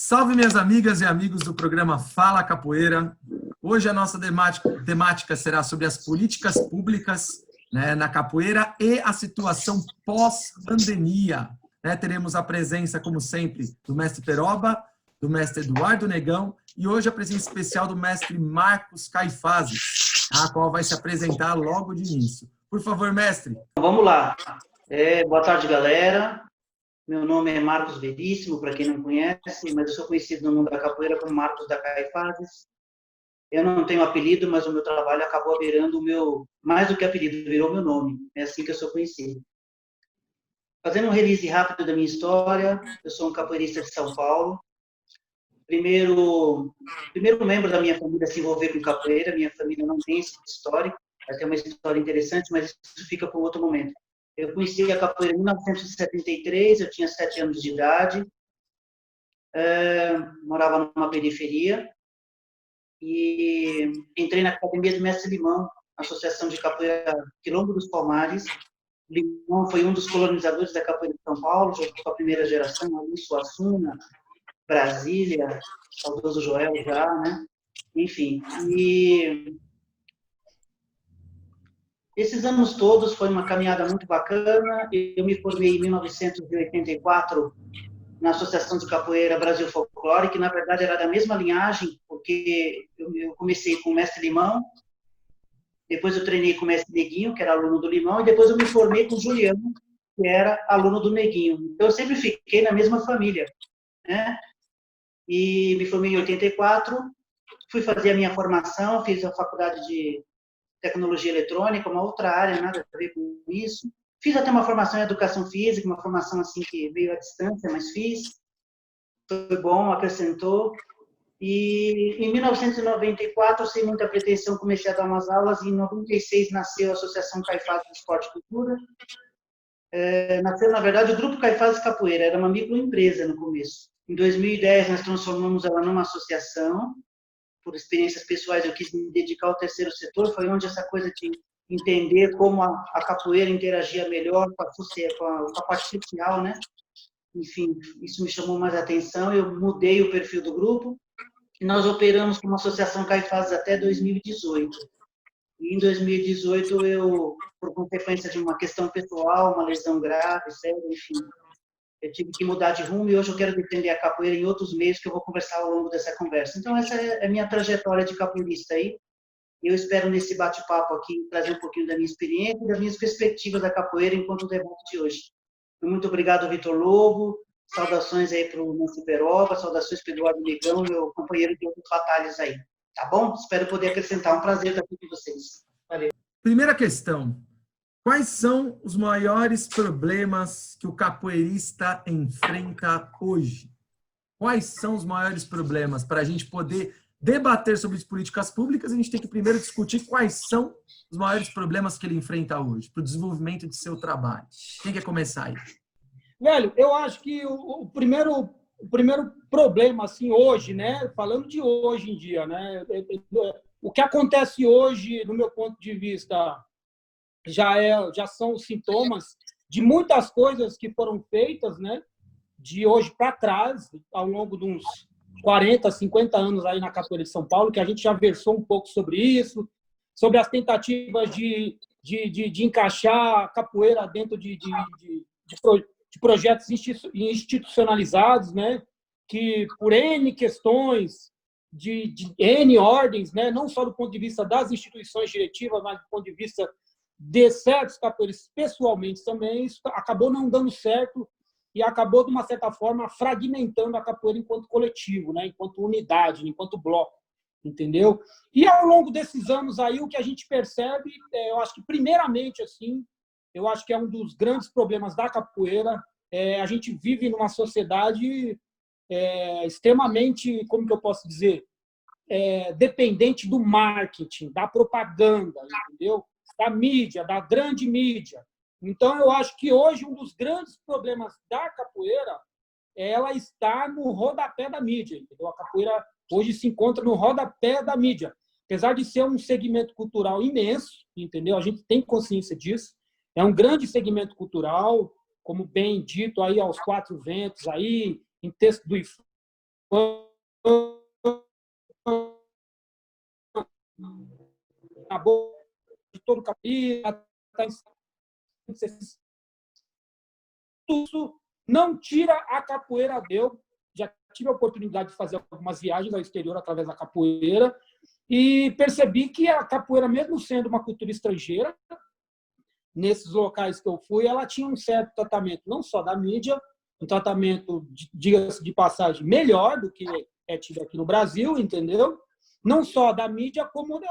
Salve, minhas amigas e amigos do programa Fala Capoeira. Hoje a nossa temática será sobre as políticas públicas, né, na capoeira e a situação pós-pandemia. Teremos a presença, como sempre, do mestre Peroba, do mestre Eduardo Negão e hoje a presença especial do mestre Marcos Caifazes, a qual vai se apresentar logo de início. Por favor, mestre. Vamos lá. Boa tarde, galera. Meu nome é Marcos Veríssimo, para quem não conhece, mas eu sou conhecido no mundo da capoeira como Marcos da Caifazes. Eu não tenho apelido, mas o meu trabalho acabou virando o meu, mais do que apelido, virou meu nome. É assim que eu sou conhecido. Fazendo um release rápido da minha história, eu sou um capoeirista de São Paulo. Primeiro membro da minha família a se envolver com capoeira. Minha família não tem esse histórico. Vai ter uma história interessante, mas isso fica para um outro momento. Eu conheci a capoeira em 1973, eu tinha 7 anos de idade, morava numa periferia e entrei na Academia do Mestre Limão, Associação de Capoeira Quilombo dos Palmares. Limão foi um dos colonizadores da capoeira de São Paulo, junto com a primeira geração, ali, Suassuna, Brasília, saudoso Joel já, né? Enfim, e esses anos todos foi uma caminhada muito bacana. Eu me formei em 1984 na Associação de Capoeira Brasil Folclore, que na verdade era da mesma linhagem, porque eu comecei com o mestre Limão, depois eu treinei com o mestre Neguinho, que era aluno do Limão, e depois eu me formei com o Juliano, que era aluno do Neguinho. Então eu sempre fiquei na mesma família, né? E me formei em 84, fui fazer a minha formação, fiz a faculdade de tecnologia eletrônica, uma outra área, nada a ver com isso. Fiz até uma formação em educação física, uma formação assim que veio à distância, mas fiz. Foi bom, acrescentou. E em 1994, sem muita pretensão, comecei a dar umas aulas e em 96 nasceu a Associação Caifás de Esporte e Cultura. Nasceu, na verdade, o Grupo Caifás Capoeira, era uma microempresa no começo. Em 2010, nós transformamos ela numa associação. Por experiências pessoais, eu quis me dedicar ao terceiro setor, foi onde essa coisa de entender como a capoeira interagia melhor com a parte social, né? Enfim, isso me chamou mais atenção, eu mudei o perfil do grupo, e nós operamos como Associação Caifás até 2018. E em 2018, eu, por consequência de uma questão pessoal, uma lesão grave, séria, enfim, eu tive que mudar de rumo e hoje eu quero defender a capoeira em outros meios que eu vou conversar ao longo dessa conversa. Então, essa é a minha trajetória de capoeirista aí. Eu espero, nesse bate-papo aqui, trazer um pouquinho da minha experiência e das minhas perspectivas da capoeira enquanto o debate de hoje. Muito obrigado, Vitor Lobo. Saudações aí para o Nancy Peroba, saudações para o Eduardo Negão, meu companheiro de outros batalhas aí. Tá bom? Espero poder acrescentar. Um prazer estar aqui com vocês. Valeu. Primeira questão. Quais são os maiores problemas que o capoeirista enfrenta hoje? Quais são os maiores problemas? Para a gente poder debater sobre as políticas públicas, a gente tem que primeiro discutir quais são os maiores problemas que ele enfrenta hoje, para o desenvolvimento de seu trabalho. Quem quer começar aí? Velho, eu acho que o primeiro problema, assim, hoje, né? Falando de hoje em dia, né? O que acontece hoje, no meu ponto de vista, já são sintomas de muitas coisas que foram feitas, né, de hoje para trás, ao longo de uns 40, 50 anos aí na capoeira de São Paulo, que a gente já versou um pouco sobre isso, sobre as tentativas de encaixar a capoeira dentro de projetos institucionalizados, né, que por N questões, de N ordens, né, não só do ponto de vista das instituições diretivas, mas do ponto de vista de certos capoeiristas pessoalmente também, isso acabou não dando certo e acabou, de uma certa forma, fragmentando a capoeira enquanto coletivo, né? Enquanto unidade, enquanto bloco, entendeu? E ao longo desses anos aí, o que a gente percebe, eu acho que, primeiramente, assim, eu acho que é um dos grandes problemas da capoeira, a gente vive numa sociedade extremamente, como que eu posso dizer, dependente do marketing, da propaganda, entendeu? Da mídia, da grande mídia. Então, eu acho que hoje um dos grandes problemas da capoeira, ela está no rodapé da mídia, entendeu? A capoeira hoje se encontra no rodapé da mídia. Apesar de ser um segmento cultural imenso, entendeu? A gente tem consciência disso. É um grande segmento cultural, como bem dito aí aos quatro ventos, aí, em texto do na boca de todo o capítulo, isso não tira a capoeira. Eu já tive a oportunidade de fazer algumas viagens ao exterior através da capoeira e percebi que a capoeira, mesmo sendo uma cultura estrangeira, nesses locais que eu fui, ela tinha um certo tratamento, não só da mídia, um tratamento, diga-se de passagem, melhor do que é tido aqui no Brasil, entendeu? Não só da mídia, como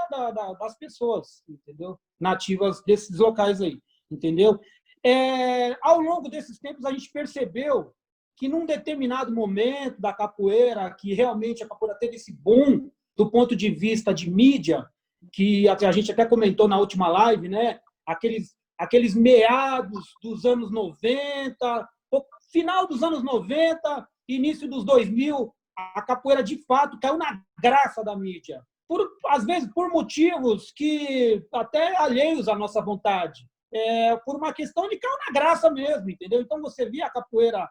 das pessoas, entendeu? Nativas desses locais aí, entendeu? Ao longo desses tempos, a gente percebeu que, num determinado momento da capoeira, que realmente a capoeira teve esse boom do ponto de vista de mídia, que a gente até comentou na última live, né? Aqueles meados dos anos 90, final dos anos 90, início dos 2000, a capoeira, de fato, caiu na graça da mídia. Às vezes, por motivos que até alheios à nossa vontade. Por uma questão de caiu na graça mesmo, entendeu? Então, você via a capoeira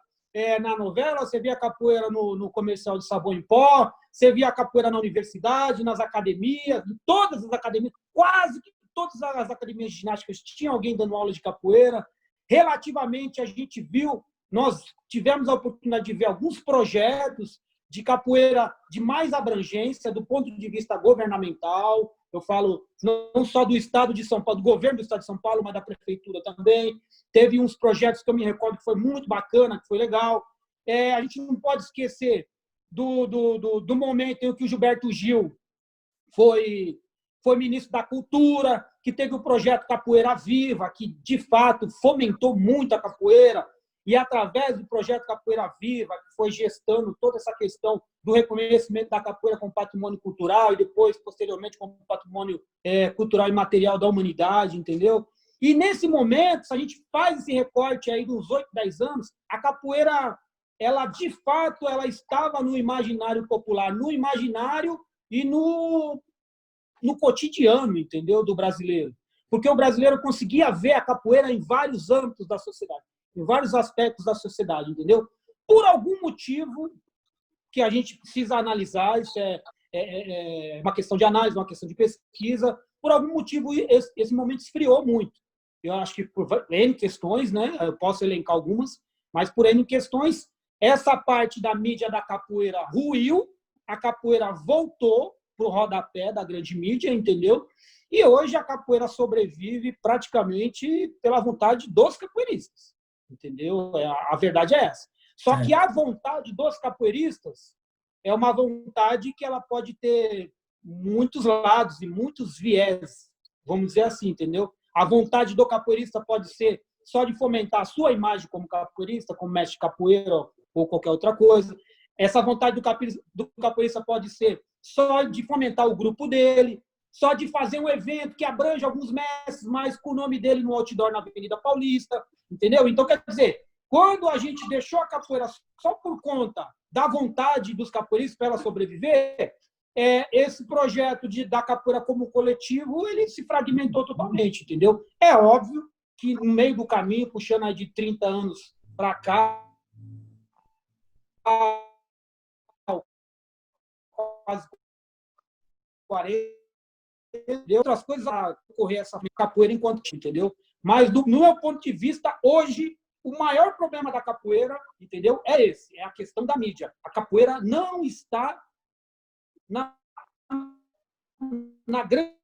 na novela, você via a capoeira no comercial de sabão em pó, você via a capoeira na universidade, nas academias, em todas as academias, quase que todas as academias de ginástica tinham alguém dando aula de capoeira. Relativamente, a gente viu, nós tivemos a oportunidade de ver alguns projetos de capoeira de mais abrangência do ponto de vista governamental. Eu falo não só do Estado de São Paulo, do governo do Estado de São Paulo, mas da prefeitura também. Teve uns projetos que eu me recordo que foi muito bacana, que foi legal. A gente não pode esquecer do momento em que o Gilberto Gil foi ministro da Cultura, que teve o projeto Capoeira Viva, que, de fato, fomentou muito a capoeira, e, através do projeto Capoeira Viva, que foi gestando toda essa questão do reconhecimento da capoeira como patrimônio cultural e depois, posteriormente, como patrimônio cultural e material da humanidade, entendeu? E, nesse momento, se a gente faz esse recorte aí dos 8, 10 anos, a capoeira, ela, de fato, ela estava no imaginário popular, no imaginário e no cotidiano, entendeu, do brasileiro. Porque o brasileiro conseguia ver a capoeira em vários âmbitos da sociedade, em vários aspectos da sociedade, entendeu? Por algum motivo que a gente precisa analisar, isso é uma questão de análise, uma questão de pesquisa, por algum motivo esse momento esfriou muito. Eu acho que por N questões, né? Eu posso elencar algumas, mas por N questões, essa parte da mídia da capoeira ruiu, a capoeira voltou para o rodapé da grande mídia, entendeu? E hoje a capoeira sobrevive praticamente pela vontade dos capoeiristas, entendeu? A verdade é essa. Só que a vontade dos capoeiristas é uma vontade que ela pode ter muitos lados e muitos viés, vamos dizer assim, entendeu? A vontade do capoeirista pode ser só de fomentar a sua imagem como capoeirista, como mestre de capoeira ou qualquer outra coisa. Essa vontade do capoeirista pode ser só de fomentar o grupo dele, só de fazer um evento que abrange alguns mestres, mas com o nome dele no outdoor na Avenida Paulista, entendeu? Então, quer dizer, quando a gente deixou a capoeira só por conta da vontade dos capoeiristas para ela sobreviver, esse projeto da capoeira como coletivo, ele se fragmentou totalmente, entendeu? É óbvio que no meio do caminho, puxando aí de 30 anos para cá, quase 40, outras coisas a ocorrer essa capoeira enquanto, entendeu? Mas, no meu ponto de vista, hoje, o maior problema da capoeira, entendeu? É esse, é a questão da mídia. A capoeira não está na grande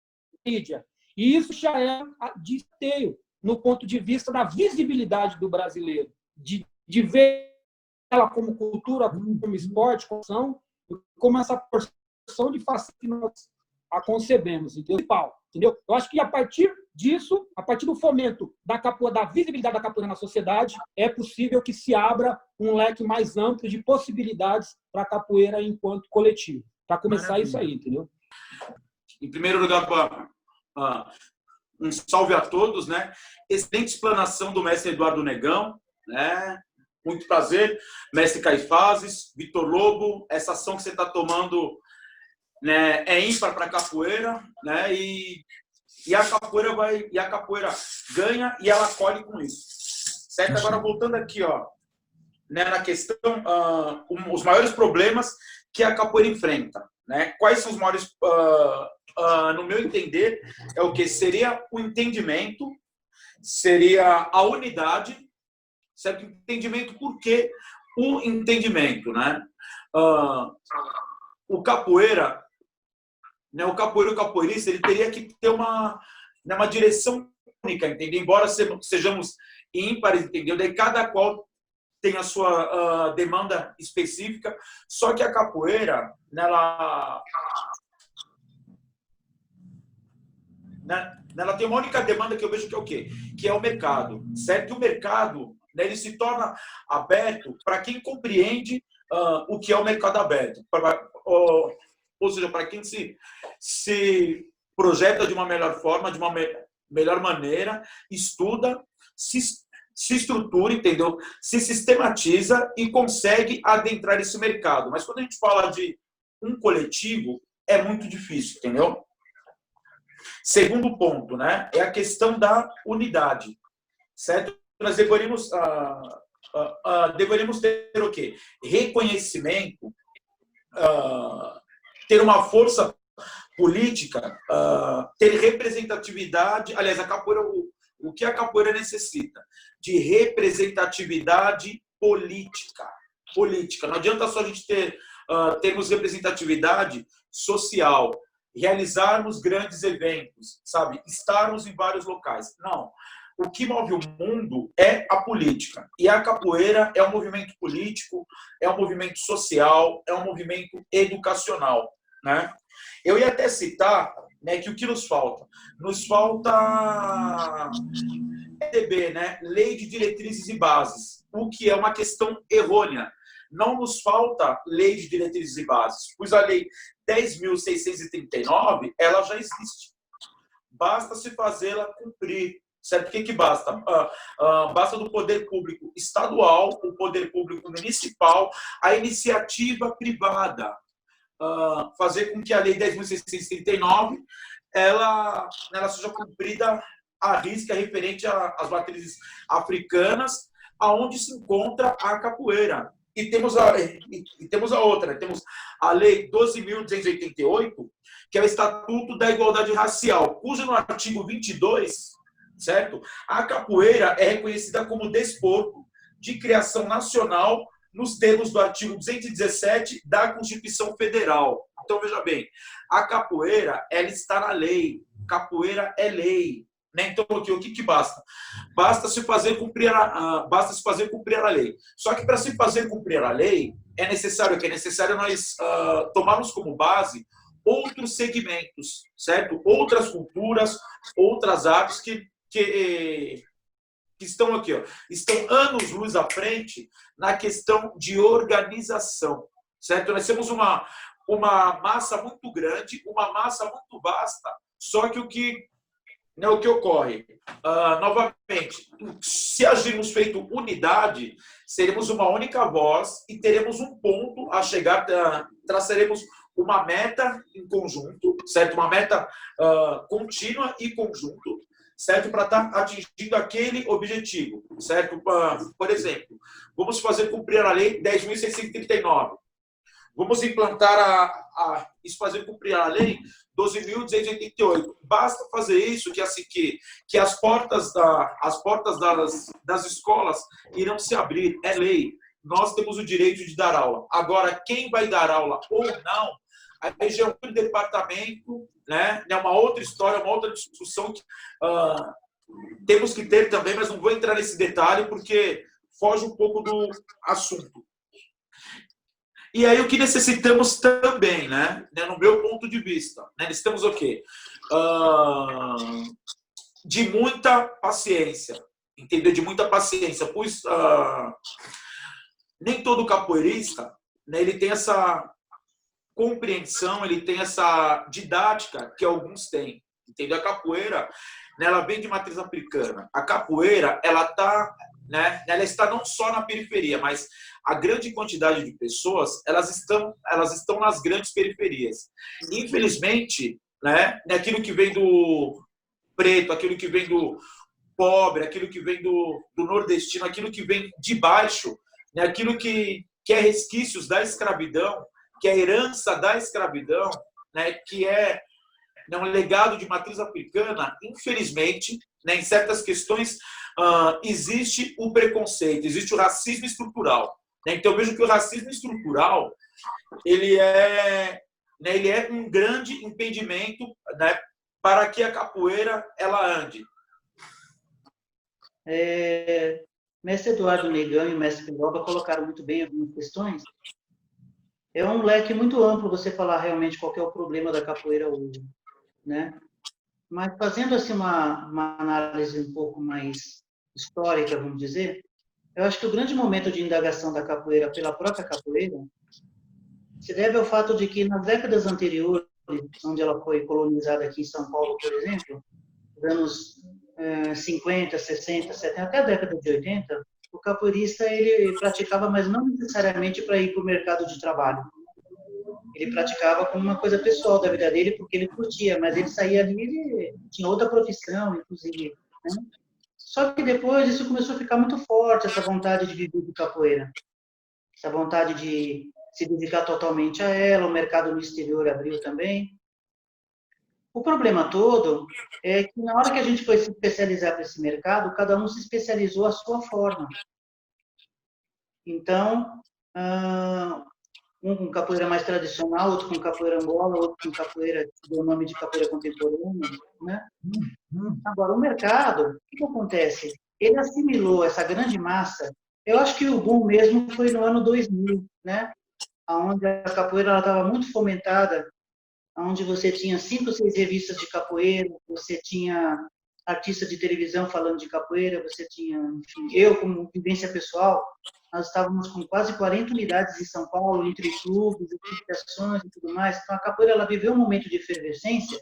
mídia. E isso já é de esteio no ponto de vista da visibilidade do brasileiro, de ver ela como cultura, como esporte, como essa porção de faceta que nós a concebemos, entendeu? Eu acho que a partir disso, a partir do fomento da visibilidade da capoeira na sociedade, é possível que se abra um leque mais amplo de possibilidades para a capoeira enquanto coletivo. Para começar. Maravilha. Isso aí, entendeu? Em primeiro lugar, um salve a todos, né? Excelente explanação do mestre Eduardo Negão, né? Muito prazer, mestre Caifazes, Vitor Lobo, essa ação que você está tomando, né, é ímpar para a capoeira, né? E a capoeira ganha e ela colhe com isso. Certo? Agora voltando aqui, ó, né, na questão, os maiores problemas que a capoeira enfrenta, né? Quais são os maiores, no meu entender, é o que seria o entendimento, seria a unidade, certo? Entendimento, por que o entendimento, né? O capoeira, né, o capoeirista, ele teria que ter uma direção única, entendeu? Embora sejamos ímpares, entendeu? Daí cada qual tem a sua demanda específica, só que a capoeira, ela tem uma única demanda que eu vejo que é o quê? Que é o mercado, certo? E o mercado, né, ele se torna aberto para quem compreende o que é o mercado aberto, ou seja, para quem se projeta de uma melhor forma, de uma melhor maneira, estuda, se estrutura, entendeu? Se sistematiza e consegue adentrar esse mercado. Mas quando a gente fala de um coletivo, é muito difícil, entendeu? Segundo ponto, né, é a questão da unidade, certo? Nós deveríamos ter o quê? Reconhecimento, ter uma força política, ter representatividade. Aliás, a capoeira, o que a capoeira necessita? De representatividade política. Não adianta só a gente termos representatividade social, realizarmos grandes eventos, sabe? Estarmos em vários locais. Não. O que move o mundo é a política. E a capoeira é um movimento político, é um movimento social, é um movimento educacional, né? Eu ia até citar, né, que o que nos falta? Nos falta LDB, né? Lei de Diretrizes e Bases, o que é uma questão errônea. Não nos falta lei de diretrizes e bases, pois a lei 10.639, ela já existe. Basta se fazê-la cumprir. Certo? O que basta? Basta do poder público estadual, o poder público municipal, a iniciativa privada. Fazer com que a lei 10.639 ela seja cumprida à risca referente às matrizes africanas, aonde se encontra a capoeira. E temos a outra, né? Temos a Lei 12.288, que é o Estatuto da Igualdade Racial, cujo no artigo 22, certo? A capoeira é reconhecida como desporto de criação nacional nos termos do artigo 217 da Constituição Federal. Então, veja bem, a capoeira, ela está na lei. Capoeira é lei. Né? Então, o que basta? Basta se fazer cumprir a lei. Só que para se fazer cumprir a lei, é necessário nós tomarmos como base outros segmentos, certo? Outras culturas, outras artes que estão aqui, ó, estão anos-luz à frente na questão de organização, certo? Nós temos uma massa muito grande, uma massa muito vasta, só que o que ocorre? Novamente, se agirmos feito unidade, seremos uma única voz e teremos um ponto a chegar, traçaremos uma meta em conjunto, certo? Uma meta contínua e conjunto, certo? Para estar atingindo aquele objetivo, certo? Por exemplo, vamos fazer cumprir a lei 10.639. Vamos implantar fazer cumprir a lei 12.288. Basta fazer isso que assim que as portas das escolas irão se abrir. É lei. Nós temos o direito de dar aula. Agora, quem vai dar aula ou não, aí já é um departamento, né? É uma outra história, uma outra discussão que temos que ter também, mas não vou entrar nesse detalhe porque foge um pouco do assunto. E aí o que necessitamos também, né? No meu ponto de vista, né? Necessitamos o quê? De muita paciência, entendeu? De muita paciência, pois nem todo capoeirista, né, ele tem essa compreensão, ele tem essa didática que alguns têm, entendeu? A capoeira, né, ela vem de matriz africana. A capoeira, ela está não só na periferia, mas a grande quantidade de pessoas, elas estão nas grandes periferias. Infelizmente, né, aquilo que vem do preto, aquilo que vem do pobre, aquilo que vem do nordestino, aquilo que vem de baixo, né, aquilo que é resquícios da escravidão, que é herança da escravidão, né, que é, né, um legado de matriz africana, infelizmente, né, em certas questões, existe o preconceito, existe o racismo estrutural. Né? Então, eu vejo que o racismo estrutural ele é um grande impedimento, né, para que a capoeira ela ande. Mestre Eduardo Negão e o mestre Peroba colocaram muito bem algumas questões. É um leque muito amplo você falar realmente qual é o problema da capoeira hoje, né? Mas fazendo assim uma análise um pouco mais histórica, vamos dizer, eu acho que o grande momento de indagação da capoeira pela própria capoeira se deve ao fato de que nas décadas anteriores, onde ela foi colonizada aqui em São Paulo, por exemplo, nos anos 50, 60, 70, até a década de 80, o capoeirista ele praticava, mas não necessariamente para ir para o mercado de trabalho. Ele praticava como uma coisa pessoal da vida dele, porque ele curtia, mas ele saía ali, ele tinha outra profissão, inclusive. Né? Só que depois isso começou a ficar muito forte, essa vontade de viver de capoeira. Essa vontade de se dedicar totalmente a ela, o mercado no exterior abriu também. O problema todo é que na hora que a gente foi se especializar para esse mercado, cada um se especializou à sua forma. Então, um com capoeira mais tradicional, outro com capoeira angola, outro com capoeira, que deu o nome de capoeira contemporânea, né? Agora, o mercado, o que acontece? Ele assimilou essa grande massa. Eu acho que o boom mesmo foi no ano 2000, né? Onde a capoeira estava muito fomentada, onde você tinha 5 ou 6 revistas de capoeira, você tinha artista de televisão falando de capoeira, você tinha, enfim, eu como vivência pessoal, nós estávamos com quase 40 unidades em São Paulo, entre clubes, associações e tudo mais. Então, a capoeira ela viveu um momento de efervescência,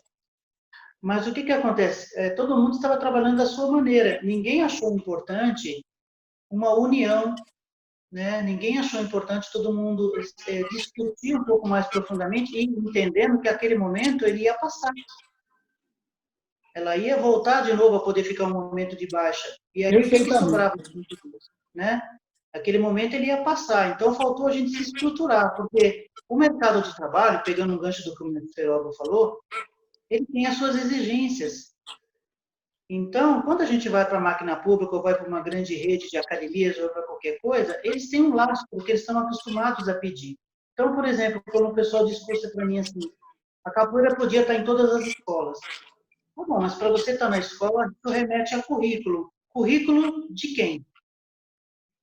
mas o que acontece? Todo mundo estava trabalhando da sua maneira. Ninguém achou importante uma união, né? Ninguém achou importante todo mundo discutir um pouco mais profundamente e entendendo que aquele momento ele ia passar. Ela ia voltar de novo a poder ficar um momento de baixa. E aí o que sobrava, né? Aquele momento ele ia passar. Então faltou a gente se estruturar, porque o mercado de trabalho, pegando um gancho do que o ministro Peroba falou, ele tem as suas exigências. Então, quando a gente vai para a máquina pública ou vai para uma grande rede de academias ou para qualquer coisa, eles têm um laço, porque eles estão acostumados a pedir. Então, por exemplo, quando o pessoal discursa para mim assim, a capoeira podia estar em todas as escolas. Tá bom, mas para você estar na escola, isso remete a currículo. Currículo de quem?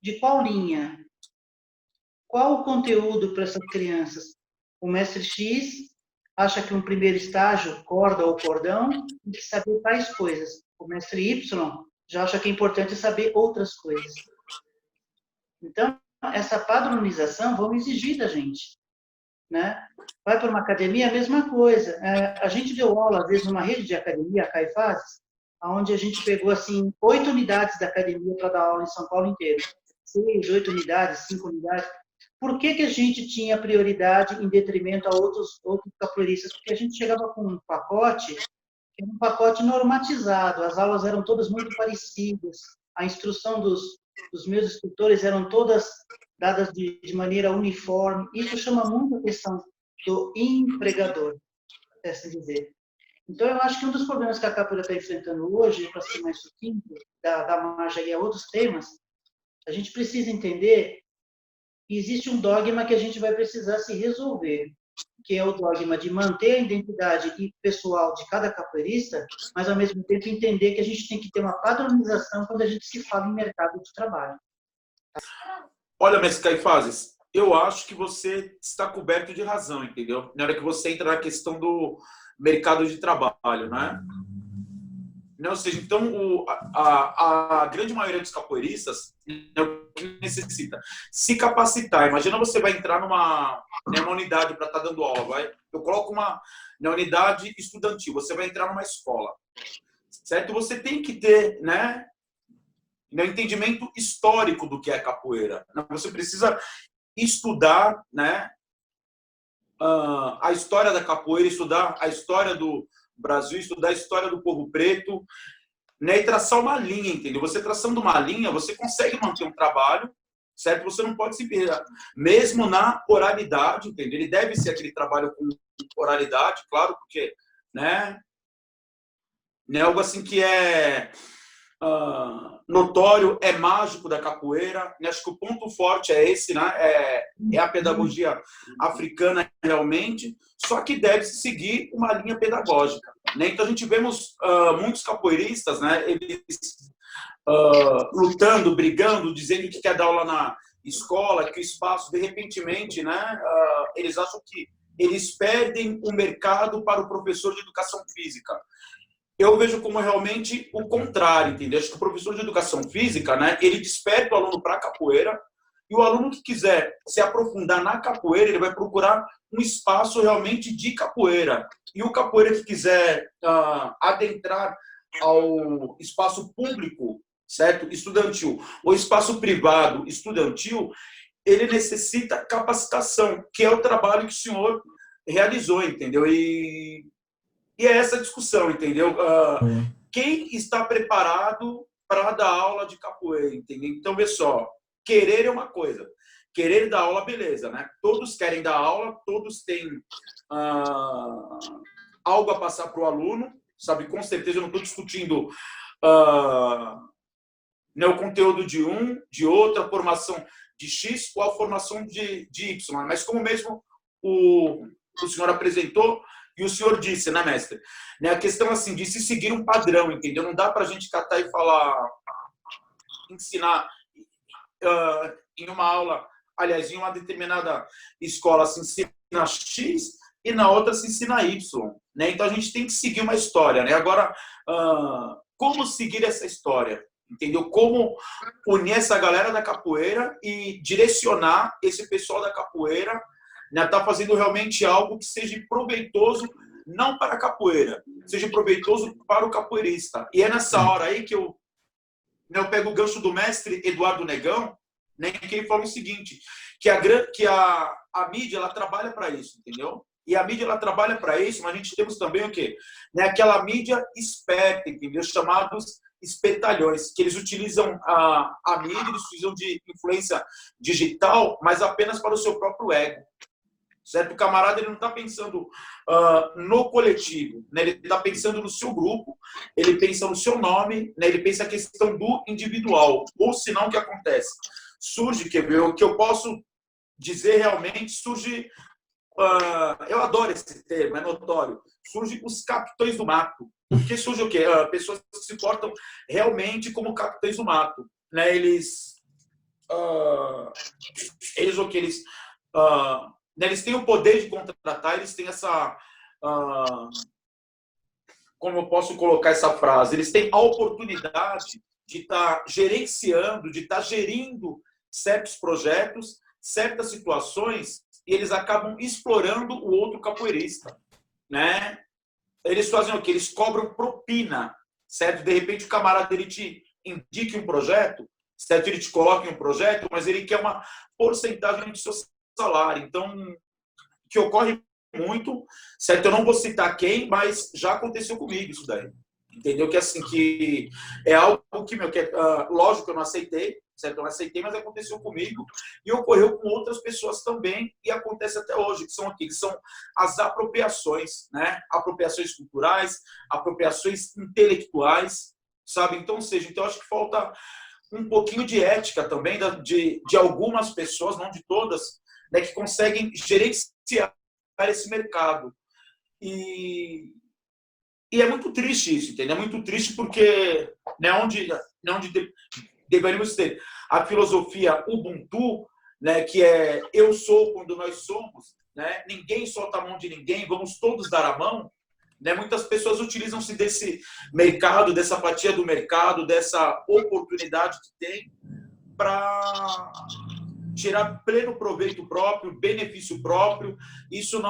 De qual linha? Qual o conteúdo para essas crianças? O mestre X acha que um primeiro estágio, corda ou cordão, tem que saber tais coisas. O mestre Y já acha que é importante saber outras coisas. Então, essa padronização vão exigir da gente. Né? Vai para uma academia, a mesma coisa. A gente deu aula, às vezes, numa rede de academia, a Caifás, onde a gente pegou, assim, 8 unidades da academia para dar aula em São Paulo inteiro. 6, 8 unidades, 5 unidades. Por que a gente tinha prioridade em detrimento a outros capoeiristas? Porque a gente chegava com um pacote, que era um pacote normatizado, as aulas eram todas muito parecidas, a instrução dos meus instrutores eram todas dadas de maneira uniforme. Isso chama muito a atenção do empregador, assim dizer. Então, eu acho que um dos problemas que a capoeira está enfrentando hoje, para ser mais sucinto, da margem aí a outros temas, a gente precisa entender que existe um dogma que a gente vai precisar se resolver, que é o dogma de manter a identidade pessoal de cada capoeirista, mas, ao mesmo tempo, entender que a gente tem que ter uma padronização quando a gente se fala em mercado de trabalho. Olha, mestre Caifás, eu acho que você está coberto de razão, entendeu? Na hora que você entra na questão do mercado de trabalho, né? Ou seja, então, a grande maioria dos capoeiristas é o que necessita se capacitar. Imagina você vai entrar numa unidade para estar dando aula. Eu coloco na unidade estudantil, você vai entrar numa escola. Certo? Você tem que ter, né, um entendimento histórico do que é capoeira. Você precisa estudar, né, a história da capoeira, estudar a história do Brasil, estudar a história do povo preto, né, e traçar uma linha, entendeu? Você traçando uma linha, você consegue manter um trabalho, certo? Você não pode se perder, mesmo na oralidade, entendeu? Ele deve ser aquele trabalho com oralidade, claro, porque, né, não é algo assim que é notório, é mágico da capoeira, né? Acho que o ponto forte é esse, né? É a pedagogia africana realmente, só que deve se seguir uma linha pedagógica, né? Então a gente vemos muitos capoeiristas, né? Eles lutando, brigando, dizendo que quer dar aula na escola, que o espaço, de repentemente, né? Eles acham que eles perdem o mercado para o professor de educação física. Eu vejo como realmente o contrário, entendeu? Acho que o professor de educação física, né, ele desperta o aluno para a capoeira, e o aluno que quiser se aprofundar na capoeira, ele vai procurar um espaço realmente de capoeira. E o capoeira que quiser adentrar ao espaço público, certo? Estudantil, ou espaço privado estudantil, ele necessita capacitação, que é o trabalho que o senhor realizou, entendeu? E é essa discussão, entendeu? Quem está preparado para dar aula de capoeira, entendeu? Então, vê só, querer é uma coisa. Querer dar aula, beleza, né? Todos querem dar aula, todos têm algo a passar para o aluno, sabe? Com certeza eu não estou discutindo né, o conteúdo de um, de outro, a formação de X ou a formação de Y. Mas como mesmo o senhor apresentou, e o senhor disse, né, mestre? Né, a questão, assim, de se seguir um padrão, entendeu? Não dá para a gente catar e falar, ensinar em uma aula, aliás, em uma determinada escola se ensina X e na outra se ensina Y, né? Então, a gente tem que seguir uma história, né? Agora, como seguir essa história? Entendeu? Como unir essa galera da capoeira e direcionar esse pessoal da capoeira, né, tá fazendo realmente algo que seja proveitoso, não para a capoeira, seja proveitoso para o capoeirista. E é nessa hora aí que eu pego o gancho do mestre Eduardo Negão, né, que ele fala o seguinte, que a mídia, ela trabalha para isso, entendeu? E a mídia, ela trabalha para isso, mas a gente temos também o quê? Né, aquela mídia esperta, entendeu? Chamados espertalhões, que eles utilizam a mídia, eles utilizam de influência digital, mas apenas para o seu próprio ego. Certo? O camarada, ele não está pensando no coletivo, né? Ele está pensando no seu grupo, ele pensa no seu nome, né? Ele pensa a questão do individual. Ou senão, o que acontece? Surge, o que eu posso dizer realmente, surge, eu adoro esse termo, é notório, surge os capitães do mato. Porque surge o quê? Pessoas que se portam realmente como capitães do mato. Né? Eles têm o poder de contratar, eles têm essa... como eu posso colocar essa frase? Eles têm a oportunidade de estar gerenciando, de estar gerindo certos projetos, certas situações, e eles acabam explorando o outro capoeirista. Né? Eles fazem o quê? Eles cobram propina, certo? De repente, o camarada, ele te indique um projeto, certo? Ele te coloca em um projeto, mas ele quer uma porcentagem do seu salário. Então, que ocorre muito, certo? Eu não vou citar quem, mas já aconteceu comigo isso daí. Entendeu? Que assim, que é algo que, lógico que eu não aceitei, certo? Eu não aceitei, mas aconteceu comigo e ocorreu com outras pessoas também e acontece até hoje, que são as apropriações, né? Apropriações culturais, apropriações intelectuais, sabe? Então, então acho que falta um pouquinho de ética também de algumas pessoas, não de todas, né, que conseguem gerenciar esse mercado. E é muito triste isso, entendeu? É muito triste porque onde deveríamos ter a filosofia Ubuntu, né, que é eu sou quando nós somos, né? Ninguém solta a mão de ninguém, vamos todos dar a mão. Né? Muitas pessoas utilizam-se desse mercado, dessa fatia do mercado, dessa oportunidade que tem para tirar pleno proveito próprio, benefício próprio. Isso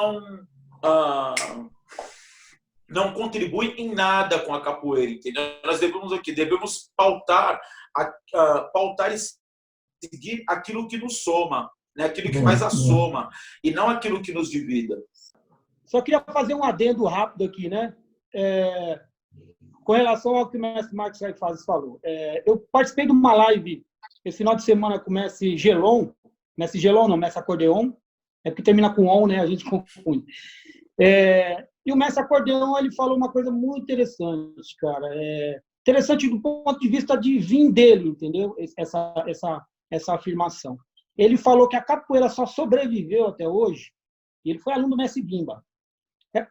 não contribui em nada com a capoeira, entendeu? Nós devemos pautar e seguir aquilo que nos soma, né? Aquilo que faz a soma, e não aquilo que nos divida. Só queria fazer um adendo rápido aqui, né? Com relação ao que o mestre Marcos Raifazes falou. Eu participei de uma live esse final de semana com o Mestre Gelon, não, Mestre Acordeon, é porque termina com on, né? A gente confunde. E o Mestre Acordeon, ele falou uma coisa muito interessante, cara. Interessante do ponto de vista de vir dele, entendeu? Essa afirmação. Ele falou que a capoeira só sobreviveu até hoje, e ele foi aluno do Mestre Bimba.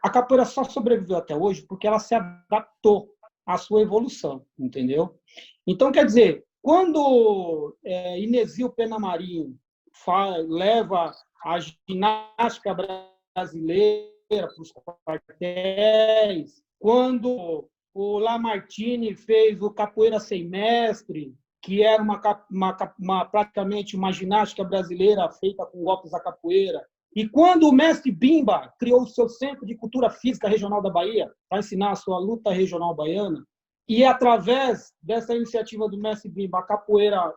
A capoeira só sobreviveu até hoje porque ela se adaptou à sua evolução, entendeu? Então, quer dizer, quando Inesio Penamarinho leva a ginástica brasileira para os quartéis, quando o Lamartine fez o Capoeira Sem Mestre, que era praticamente uma ginástica brasileira feita com golpes da capoeira, e quando o Mestre Bimba criou o seu Centro de Cultura Física Regional da Bahia, para ensinar a sua luta regional baiana, e através dessa iniciativa do Mestre Bimba, a capoeira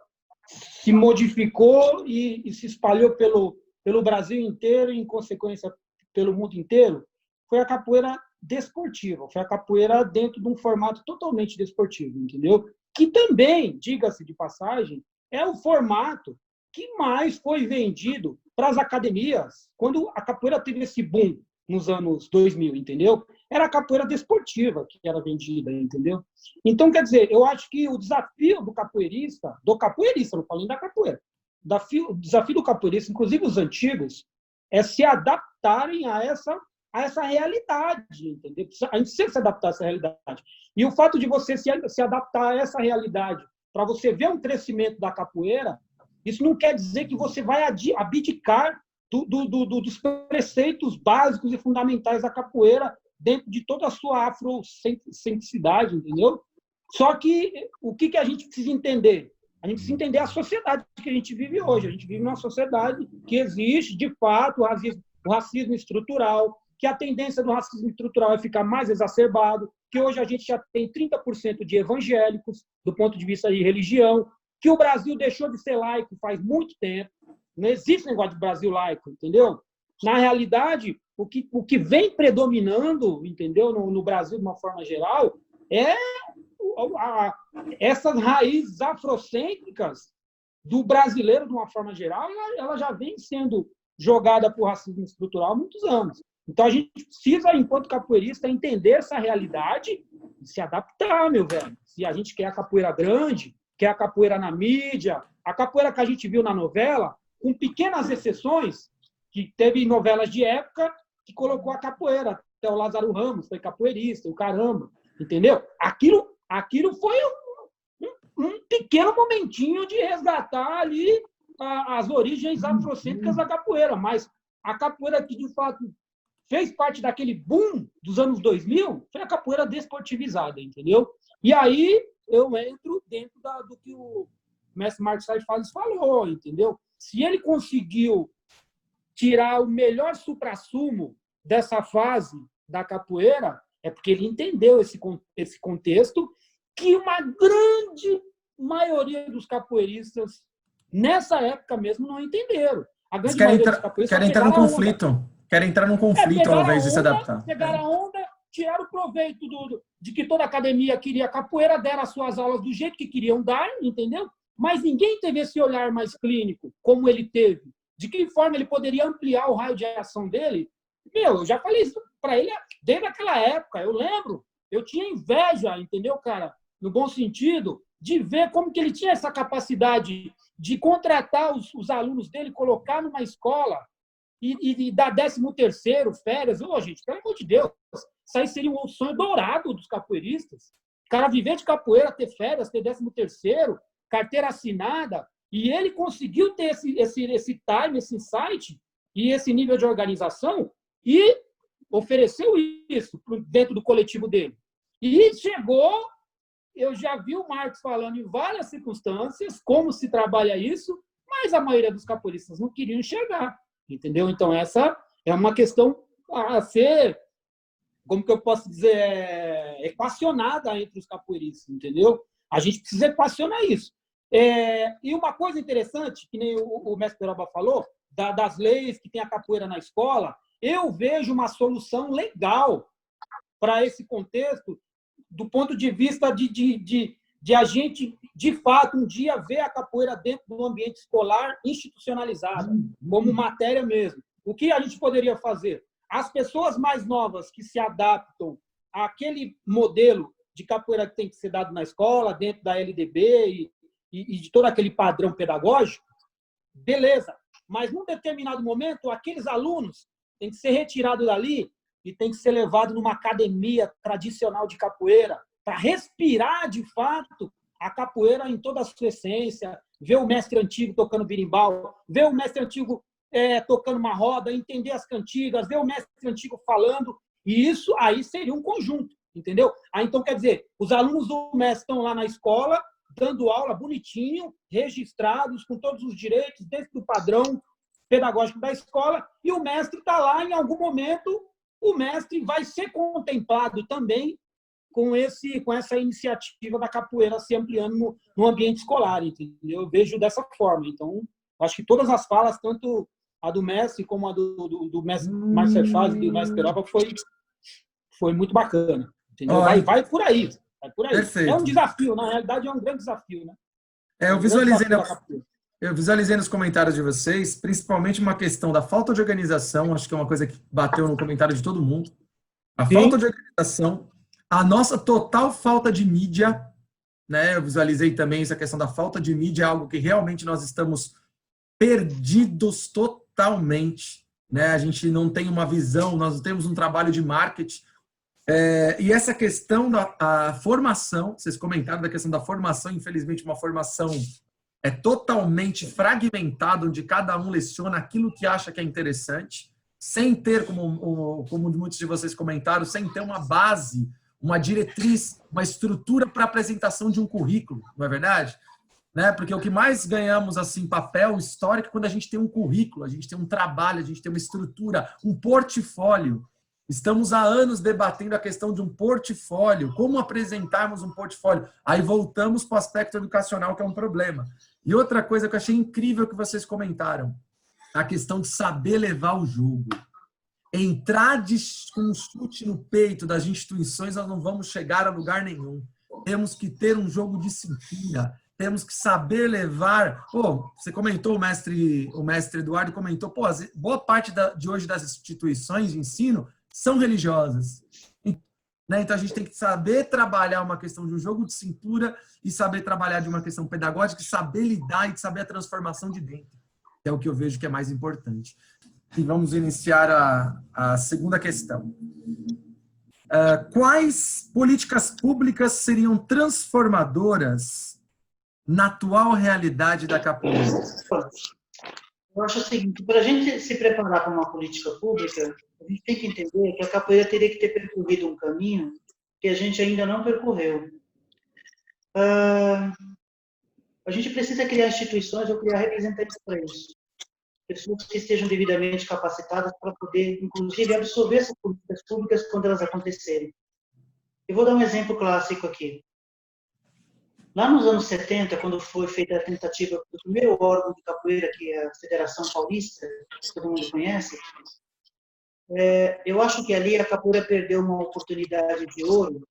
se modificou e se espalhou pelo Brasil inteiro e, em consequência, pelo mundo inteiro, foi a capoeira desportiva, foi a capoeira dentro de um formato totalmente desportivo, entendeu? Que também, diga-se de passagem, é o formato que mais foi vendido para as academias quando a capoeira teve esse boom nos anos 2000, entendeu? Era a capoeira desportiva que era vendida, entendeu? Então, quer dizer, eu acho que o desafio do capoeirista, não falando da capoeira, o desafio do capoeirista, inclusive os antigos, é se adaptarem a essa realidade, entendeu? A gente precisa se adaptar a essa realidade. E o fato de você se adaptar a essa realidade, para você ver um crescimento da capoeira, isso não quer dizer que você vai abdicar dos preceitos básicos e fundamentais da capoeira dentro de toda a sua afrocentricidade, entendeu? Só que o que a gente precisa entender? A gente precisa entender a sociedade que a gente vive hoje. A gente vive numa sociedade que existe, de fato, o racismo estrutural, que a tendência do racismo estrutural é ficar mais exacerbado, que hoje a gente já tem 30% de evangélicos, do ponto de vista de religião, que o Brasil deixou de ser laico faz muito tempo. Não existe negócio de Brasil laico, entendeu? Na realidade, o que vem predominando, entendeu, no Brasil, de uma forma geral, é essas raízes afrocêntricas do brasileiro, de uma forma geral, ela já vem sendo jogada por racismo estrutural há muitos anos. Então, a gente precisa, enquanto capoeirista, entender essa realidade e se adaptar, meu velho. Se a gente quer a capoeira grande, quer a capoeira na mídia, a capoeira que a gente viu na novela, com pequenas exceções, que teve novelas de época que colocou a capoeira. Até o Lázaro Ramos foi capoeirista, o caramba, entendeu? Aquilo foi um pequeno momentinho de resgatar ali as origens afrocêntricas da capoeira, mas a capoeira que, de fato, fez parte daquele boom dos anos 2000 foi a capoeira desportivizada, entendeu? E aí eu entro dentro do que o mestre Marcos Saifales falou, entendeu? Se ele conseguiu tirar o melhor suprassumo dessa fase da capoeira, é porque ele entendeu esse contexto que uma grande maioria dos capoeiristas, nessa época mesmo, não entenderam. A grande maioria dos capoeiristas querem entrar num conflito. Querem entrar num conflito ao invés de se adaptar. Pegaram a onda, tiraram o proveito de que toda a academia queria capoeira, deram as suas aulas do jeito que queriam dar, entendeu? Mas ninguém teve esse olhar mais clínico, como ele teve. De que forma ele poderia ampliar o raio de ação dele? Eu já falei isso para ele desde aquela época. Eu lembro, eu tinha inveja, entendeu, cara? No bom sentido, de ver como que ele tinha essa capacidade de contratar os alunos dele, colocar numa escola e dar 13º, férias. Gente, pelo amor de Deus, isso aí seria um sonho dourado dos capoeiristas. O cara viver de capoeira, ter férias, ter 13º, carteira assinada, e ele conseguiu ter esse time, esse insight e esse nível de organização e ofereceu isso dentro do coletivo dele. E chegou, eu já vi o Marcos falando em várias circunstâncias como se trabalha isso, mas a maioria dos capoeiristas não queriam enxergar, entendeu? Então, essa é uma questão a ser, como que eu posso dizer, equacionada entre os capoeiristas, entendeu? A gente precisa equacionar isso. E uma coisa interessante, que nem o mestre Peroba falou, das leis que tem a capoeira na escola, eu vejo uma solução legal para esse contexto, do ponto de vista de de fato, um dia ver a capoeira dentro do ambiente escolar institucionalizada, como matéria mesmo. O que a gente poderia fazer? As pessoas mais novas que se adaptam àquele modelo de capoeira que tem que ser dado na escola, dentro da LDB e de todo aquele padrão pedagógico, beleza. Mas, num determinado momento, aqueles alunos têm que ser retirados dali e têm que ser levados numa academia tradicional de capoeira para respirar, de fato, a capoeira em toda a sua essência, ver o mestre antigo tocando berimbau, ver o mestre antigo tocando uma roda, entender as cantigas, ver o mestre antigo falando, e isso aí seria um conjunto, entendeu? Aí, então, quer dizer, os alunos do mestre estão lá na escola, dando aula bonitinho, registrados, com todos os direitos, dentro do padrão pedagógico da escola, e o mestre está lá, em algum momento, o mestre vai ser contemplado também com essa iniciativa da capoeira se ampliando no ambiente escolar, entendeu? Eu vejo dessa forma. Então, acho que todas as falas, tanto a do mestre como a do mestre Márcio Faz e do mestre Peroba, foi muito bacana, entendeu? Vai por aí. Vai por aí. Perfeito. É um desafio, na realidade é um grande desafio, né? Eu visualizei nos comentários de vocês, principalmente uma questão da falta de organização, acho que é uma coisa que bateu no comentário de todo mundo. A falta de organização, a nossa total falta de mídia, né? Eu visualizei também essa questão da falta de mídia, algo que realmente nós estamos perdidos totalmente, né? A gente não tem uma visão, nós não temos um trabalho de marketing. E essa questão da formação, vocês comentaram da questão da formação, infelizmente uma formação totalmente fragmentada, onde cada um leciona aquilo que acha que é interessante, sem ter, como muitos de vocês comentaram, sem ter uma base, uma diretriz, uma estrutura para apresentação de um currículo, não é verdade? Né? Porque o que mais ganhamos, assim, papel histórico, é quando a gente tem um currículo, a gente tem um trabalho, a gente tem uma estrutura, um portfólio. Estamos há anos debatendo a questão de um portfólio, como apresentarmos um portfólio. Aí voltamos para o aspecto educacional, que é um problema. E outra coisa que eu achei incrível que vocês comentaram, a questão de saber levar o jogo. Entrar com um chute no peito das instituições, nós não vamos chegar a lugar nenhum. Temos que ter um jogo de cintura, temos que saber levar... Você comentou, o mestre Eduardo comentou, boa parte de hoje das instituições de ensino são religiosas. Né? Então, a gente tem que saber trabalhar uma questão de um jogo de cintura e saber trabalhar de uma questão pedagógica, e saber lidar e saber a transformação de dentro. Que é o que eu vejo que é mais importante. E vamos iniciar a segunda questão. Quais políticas públicas seriam transformadoras na atual realidade da capoeira? Eu acho o seguinte, para a gente se preparar para uma política pública, a gente tem que entender que a capoeira teria que ter percorrido um caminho que a gente ainda não percorreu. A gente precisa criar instituições ou criar representantes para isso. Pessoas que estejam devidamente capacitadas para poder, inclusive, absorver essas políticas públicas quando elas acontecerem. Eu vou dar um exemplo clássico aqui. Lá nos anos 70, quando foi feita a tentativa do primeiro órgão de capoeira, que é a Federação Paulista, que todo mundo conhece, eu acho que ali a capoeira perdeu uma oportunidade de ouro.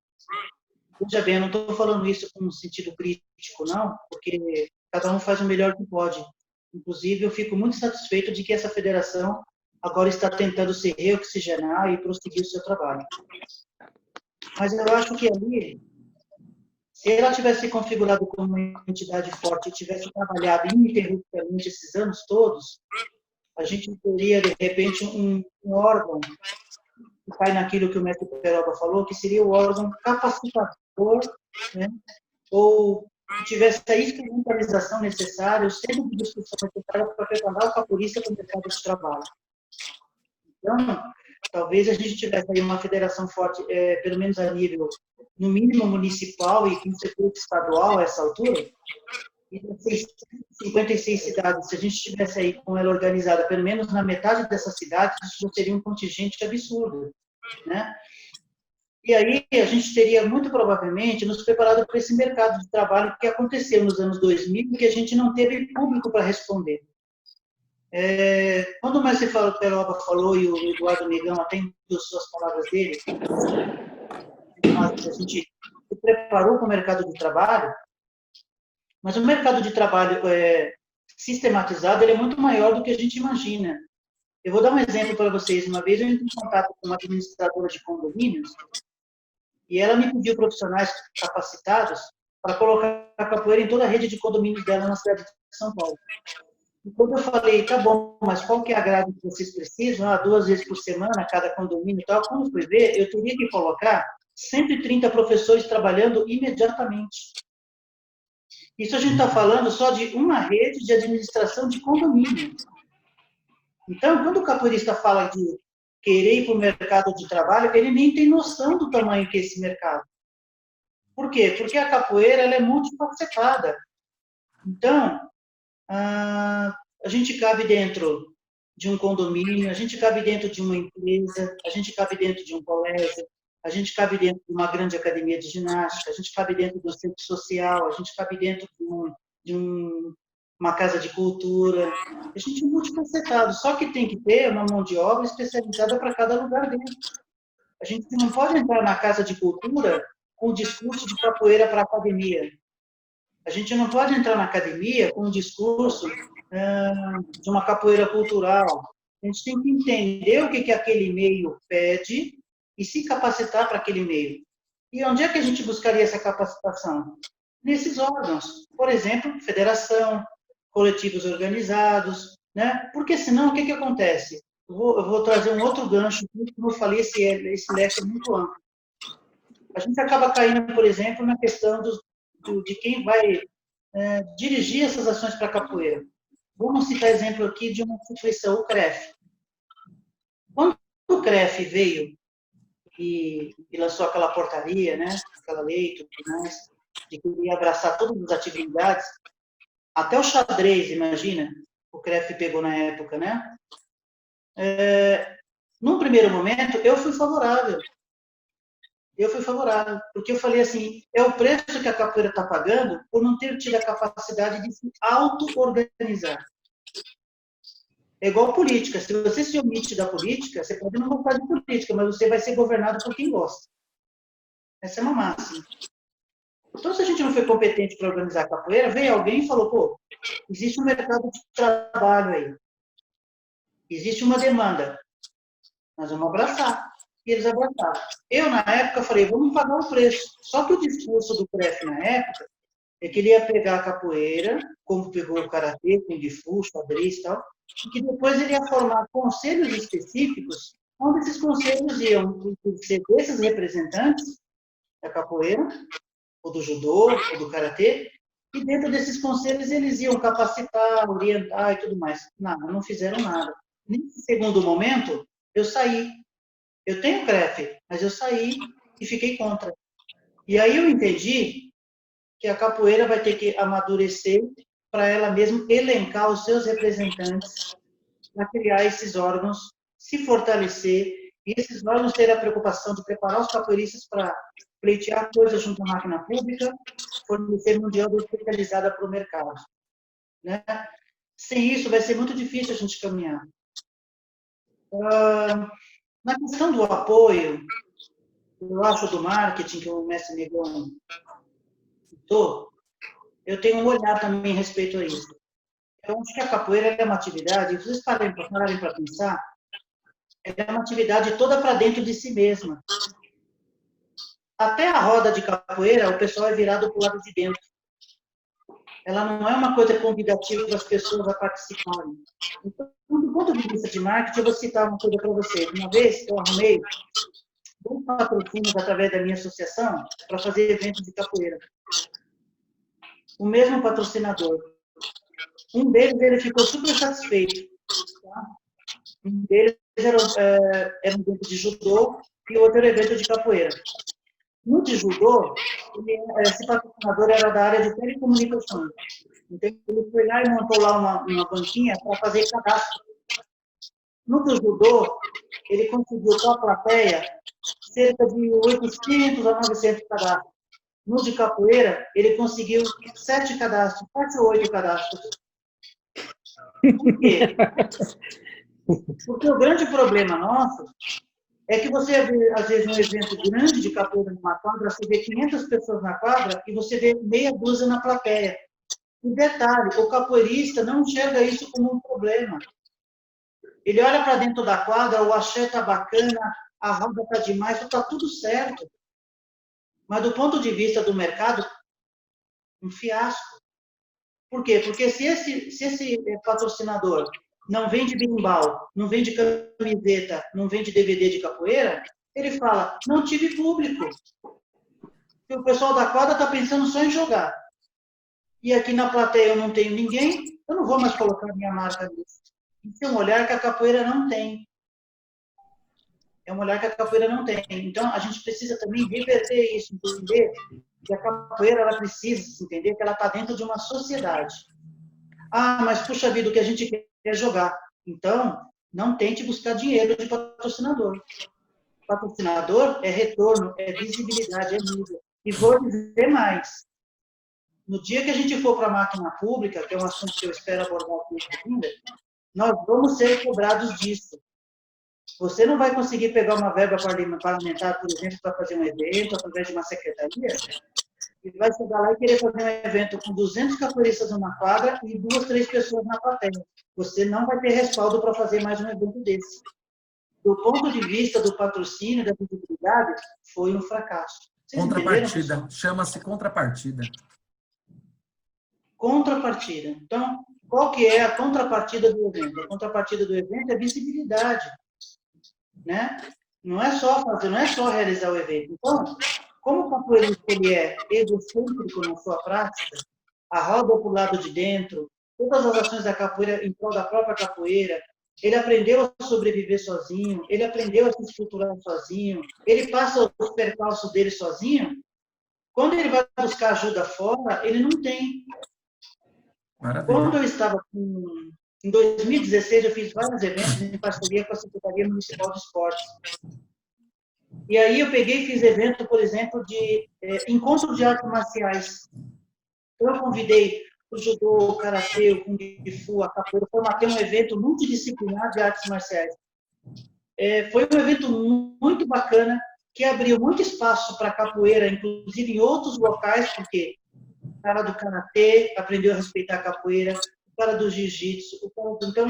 Veja bem, eu não estou falando isso com um sentido crítico, não, porque cada um faz o melhor que pode. Inclusive, eu fico muito satisfeito de que essa federação agora está tentando se reoxigenar e prosseguir o seu trabalho. Mas eu acho que ali, se ela tivesse se configurado como uma entidade forte e tivesse trabalhado ininterruptamente esses anos todos, a gente teria, de repente, um órgão que cai naquilo que o mestre Peroba falou, que seria o órgão capacitador, né? Ou que tivesse a instrumentalização necessária, o centro de discussão necessário para preparar o capoeirista para o mercado de trabalho. Então, talvez a gente tivesse aí uma federação forte, pelo menos a nível, no mínimo, municipal e com setor estadual a essa altura, e 56 cidades, se a gente tivesse aí com ela organizada, pelo menos na metade dessas cidades, isso já seria um contingente absurdo, né? E aí a gente teria, muito provavelmente, nos preparado para esse mercado de trabalho que aconteceu nos anos 2000 e que a gente não teve público para responder. Quando o mestre Peroba falou, e o Eduardo Negão até indicou suas palavras dele, a gente se preparou para o mercado de trabalho, Mas o mercado de trabalho sistematizado, ele é muito maior do que a gente imagina. Eu vou dar um exemplo para vocês. Uma vez eu entrei em contato com uma administradora de condomínios e ela me pediu profissionais capacitados para colocar a capoeira em toda a rede de condomínios dela na cidade de São Paulo. E quando eu falei, tá bom, mas qual que é a grade que vocês precisam? 2 vezes por semana, cada condomínio e tal. Quando eu fui ver, eu teria que colocar 130 professores trabalhando imediatamente. Isso a gente está falando só de uma rede de administração de condomínio. Então, quando o capoeirista fala de querer ir para o mercado de trabalho, ele nem tem noção do tamanho que é esse mercado. Por quê? Porque a capoeira ela é multifacetada. Então, a gente cabe dentro de um condomínio, a gente cabe dentro de uma empresa, a gente cabe dentro de um colégio, a gente cabe dentro de uma grande academia de ginástica, a gente cabe dentro do centro social, a gente cabe dentro de uma casa de cultura. A gente é multifacetado, só que tem que ter uma mão de obra especializada para cada lugar dentro. A gente não pode entrar na casa de cultura com o discurso de capoeira para a academia. A gente não pode entrar na academia com o discurso de uma capoeira cultural. A gente tem que entender o que aquele meio pede e se capacitar para aquele meio. E onde é que a gente buscaria essa capacitação? Nesses órgãos. Por exemplo, federação, coletivos organizados, né? Porque senão, o que acontece? Eu vou trazer um outro gancho, como eu falei, esse leque é muito amplo. A gente acaba caindo, por exemplo, na questão de quem vai dirigir essas ações para a capoeira. Vamos citar exemplo aqui de uma instituição, o CREF. Quando o CREF veio e lançou aquela portaria, né, aquela lei, tudo mais, de que ia abraçar todas as atividades, até o xadrez, imagina, o CREF pegou na época, né? Num primeiro momento, eu fui favorável. Porque eu falei assim, é o preço que a capoeira está pagando por não ter tido a capacidade de se auto-organizar. É igual política. Se você se omite da política, você pode não gostar de política, mas você vai ser governado por quem gosta. Essa é uma máxima. Então, se a gente não foi competente para organizar a capoeira, veio alguém e falou, pô, existe um mercado de trabalho aí. Existe uma demanda. Nós vamos abraçar. E eles abraçaram. Eu, na época, falei, vamos pagar o preço. Só que o discurso do CREF, na época, é que ele ia pegar a capoeira, como pegou o karatê, o kung fu, xadrez e tal, e que depois ele ia formar conselhos específicos, onde esses conselhos iam ser desses representantes da capoeira, ou do judô, ou do karatê, e dentro desses conselhos eles iam capacitar, orientar e tudo mais. Não fizeram nada. Nesse segundo momento, eu saí. Eu tenho CREF, mas eu saí e fiquei contra. E aí eu entendi que a capoeira vai ter que amadurecer para ela mesma elencar os seus representantes para criar esses órgãos, se fortalecer, e esses órgãos terem a preocupação de preparar os capoeiristas para pleitear coisas junto à máquina pública, fornecer mão de obra especializada para o mercado. Né? Sem isso, vai ser muito difícil a gente caminhar. Na questão do apoio, eu acho do marketing, que o mestre Negão citou, eu tenho um olhar também a respeito a isso. Eu acho que a capoeira é uma atividade, se vocês pararem para pensar, ela é uma atividade toda para dentro de si mesma. Até a roda de capoeira, o pessoal é virado para o lado de dentro. Ela não é uma coisa convidativa para as pessoas a participarem. Então, do ponto de vista de marketing, eu vou citar uma coisa para vocês. Uma vez eu arrumei 2 patrocínios através da minha associação para fazer eventos de capoeira. O mesmo patrocinador. Um deles, ele ficou super satisfeito. Tá? Um deles era um evento de judô e o outro era um evento de capoeira. No de judô, esse patrocinador era da área de telecomunicações. Então, ele foi lá e montou lá uma banquinha para fazer cadastro. No do judô, ele conseguiu com a plateia cerca de 800 a 900 cadastros. No de capoeira, ele conseguiu 7 cadastros, 7 ou 8 cadastros. Por quê? Porque o grande problema nosso é que você vê, às vezes, um evento grande de capoeira numa quadra, você vê 500 pessoas na quadra e você vê meia dúzia na plateia. E detalhe, o capoeirista não enxerga isso como um problema. Ele olha para dentro da quadra, o axé está bacana, a roda está demais, está tudo certo. Mas do ponto de vista do mercado, um fiasco. Por quê? Porque se esse patrocinador não vende berimbau, não vende camiseta, não vende DVD de capoeira, ele fala, não tive público. Porque o pessoal da quadra está pensando só em jogar. E aqui na plateia eu não tenho ninguém, eu não vou mais colocar minha marca nisso. Isso é um olhar que a capoeira não tem. É um olhar que a capoeira não tem. Então, a gente precisa também reverter isso, entender que a capoeira ela precisa entender que ela está dentro de uma sociedade. Ah, mas puxa vida, o que a gente quer é jogar. Então, não tente buscar dinheiro de patrocinador. Patrocinador é retorno, é visibilidade, é mídia. E vou dizer mais. No dia que a gente for para a máquina pública, que é um assunto que eu espero abordar aqui ainda, nós vamos ser cobrados disso. Você não vai conseguir pegar uma verba parlamentar, por exemplo, para fazer um evento, através de uma secretaria, e vai chegar lá e querer fazer um evento com 200 capoeiristas numa quadra e 2, 3 pessoas na plateia. Você não vai ter respaldo para fazer mais um evento desse. Do ponto de vista do patrocínio, da visibilidade, foi um fracasso. Vocês Contrapartida. Chama-se contrapartida. Contrapartida. Então, qual que é a contrapartida do evento? A contrapartida do evento é visibilidade. Né? Não é só fazer, não é só realizar o evento. Então, como o capoeirista ele é egocêntrico na sua prática, a roda para o lado de dentro, todas as ações da capoeira em prol da própria capoeira, ele aprendeu a sobreviver sozinho, ele aprendeu a se estruturar sozinho, ele passa os percalços dele sozinho. Quando ele vai buscar ajuda fora, ele não tem. Maravilha. Quando eu estava em 2016, eu fiz vários eventos em parceria com a Secretaria Municipal de Esportes. E aí eu peguei e fiz evento, por exemplo, de encontro de artes marciais. Então, eu convidei o judô, o karatê, o kung fu, a capoeira, formatei um evento multidisciplinar de artes marciais. Foi um evento muito bacana, que abriu muito espaço para a capoeira, inclusive em outros locais, porque o cara do karatê aprendeu a respeitar a capoeira, o cara do jiu-jitsu, então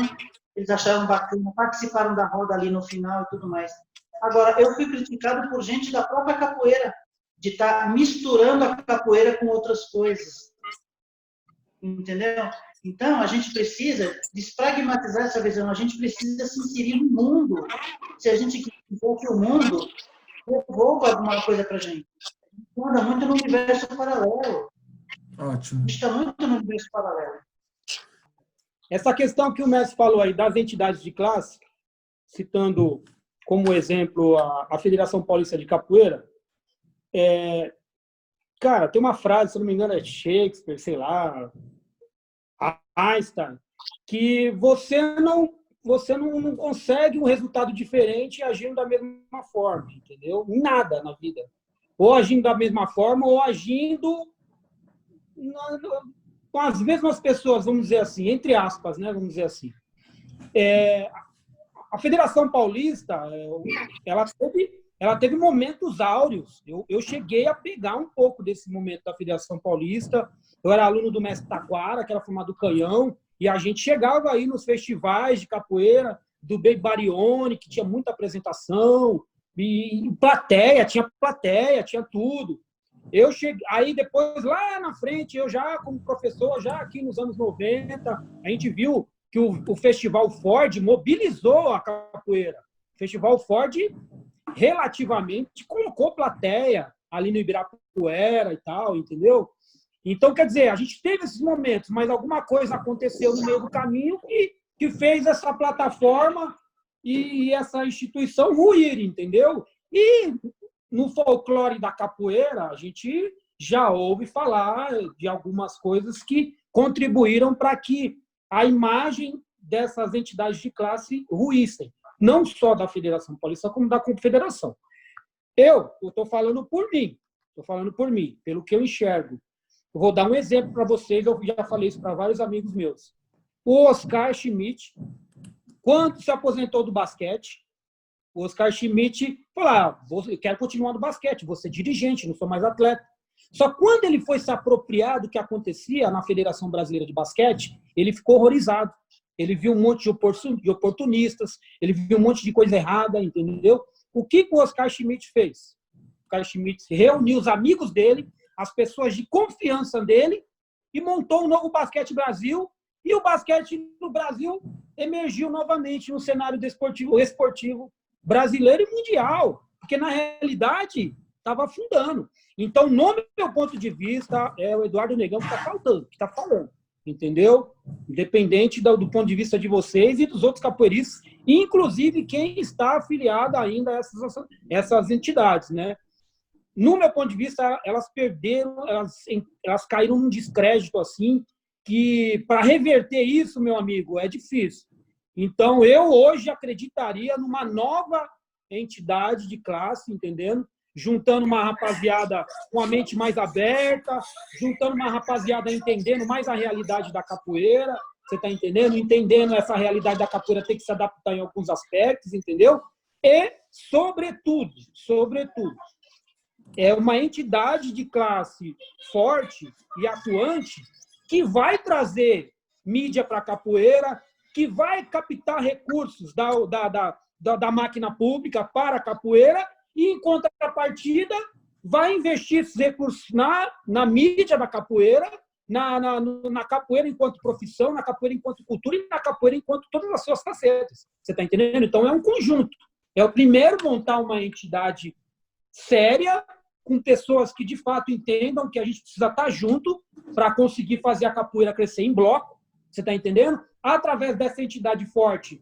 eles acharam bacana, participaram da roda ali no final e tudo mais. Agora, eu fui criticado por gente da própria capoeira, de estar misturando a capoeira com outras coisas. Entendeu? Então, a gente precisa despragmatizar essa visão, a gente precisa se inserir no mundo. Se a gente quiser que o mundo devolva alguma coisa para a gente. A gente anda muito no universo paralelo. Ótimo. A gente está muito no universo paralelo. Essa questão que o mestre falou aí das entidades de classe, citando como exemplo a Federação Paulista de Capoeira, cara, tem uma frase, se não me engano, é Shakespeare, sei lá, Einstein, que você não consegue um resultado diferente agindo da mesma forma, entendeu? Em nada na vida. Ou agindo da mesma forma, ou agindo com as mesmas pessoas, vamos dizer assim, entre aspas, né? Vamos dizer assim. A Federação Paulista, ela teve momentos áureos. Eu cheguei a pegar um pouco desse momento da Federação Paulista. Eu era aluno do mestre Taquara, que era formado do Canhão, e a gente chegava aí nos festivais de capoeira, do Baby Barione, que tinha muita apresentação, e plateia, tinha tudo. Eu cheguei, aí depois, lá na frente, eu já, como professor, já aqui nos anos 90, a gente viu que o Festival Ford mobilizou a capoeira. O Festival Ford, relativamente, colocou plateia ali no Ibirapuera e tal, entendeu? Então, quer dizer, a gente teve esses momentos, mas alguma coisa aconteceu no meio do caminho que fez essa plataforma e essa instituição ruir, entendeu? E no folclore da capoeira, a gente já ouve falar de algumas coisas que contribuíram para que a imagem dessas entidades de classe ruíssem, não só da Federação Paulista, como da Confederação. Eu estou falando por mim, pelo que eu enxergo. Eu vou dar um exemplo para vocês, eu já falei isso para vários amigos meus. O Oscar Schmidt, quando se aposentou do basquete, o Oscar Schmidt falou, eu quero continuar no basquete, vou ser dirigente, não sou mais atleta. Só que quando ele foi se apropriar do que acontecia na Federação Brasileira de Basquete, ele ficou horrorizado. Ele viu um monte de oportunistas, ele viu um monte de coisa errada, entendeu? O que o Oscar Schmidt fez? O Oscar Schmidt reuniu os amigos dele, as pessoas de confiança dele, e montou um novo Basquete Brasil, e o basquete no Brasil emergiu novamente no cenário esportivo brasileiro e mundial, porque, na realidade, estava afundando. Então, no meu ponto de vista, é o Eduardo Negão que está falando, entendeu? Independente do ponto de vista de vocês e dos outros capoeiristas, inclusive quem está afiliado ainda a essas entidades, né? No meu ponto de vista, elas perderam, elas caíram num descrédito assim, que para reverter isso, meu amigo, é difícil. Então, eu hoje acreditaria numa nova entidade de classe, entendendo? Juntando uma rapaziada com a mente mais aberta, juntando uma rapaziada entendendo mais a realidade da capoeira, você está entendendo? Entendendo essa realidade da capoeira, tem que se adaptar em alguns aspectos, entendeu? E, sobretudo, é uma entidade de classe forte e atuante que vai trazer mídia para a capoeira, que vai captar recursos da máquina pública para a capoeira e, em contrapartida, vai investir esses recursos na mídia da capoeira, na capoeira enquanto profissão, na capoeira enquanto cultura e na capoeira enquanto todas as suas facetas. Você está entendendo? Então, é um conjunto. É o primeiro montar uma entidade séria, com pessoas que, de fato, entendam que a gente precisa estar junto para conseguir fazer a capoeira crescer em bloco. Você está entendendo? Através dessa entidade forte,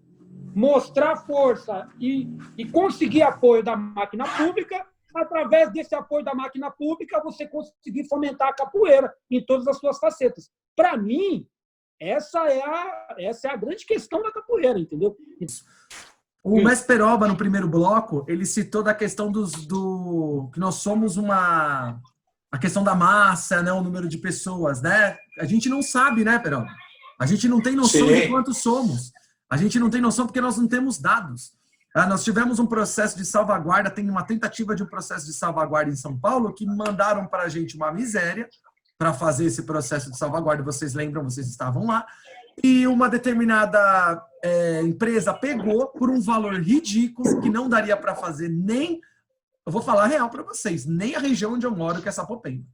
mostrar força e conseguir apoio da máquina pública. Através desse apoio da máquina pública, você conseguir fomentar a capoeira em todas as suas facetas. Para mim, essa é a grande questão da capoeira, entendeu? O Mestre Peroba, no primeiro bloco, ele citou da questão que nós somos a questão da massa, né, o número de pessoas, né? A gente não sabe, né, Peroba? A gente não tem noção de quantos somos. A gente não tem noção porque nós não temos dados. Nós tivemos um processo de salvaguarda, tem uma tentativa de um processo de salvaguarda em São Paulo que mandaram para a gente uma miséria para fazer esse processo de salvaguarda. Vocês lembram, vocês estavam lá. E uma determinada empresa pegou por um valor ridículo que não daria para fazer nem, eu vou falar real para vocês, nem a região onde eu moro, que é Sapopemba.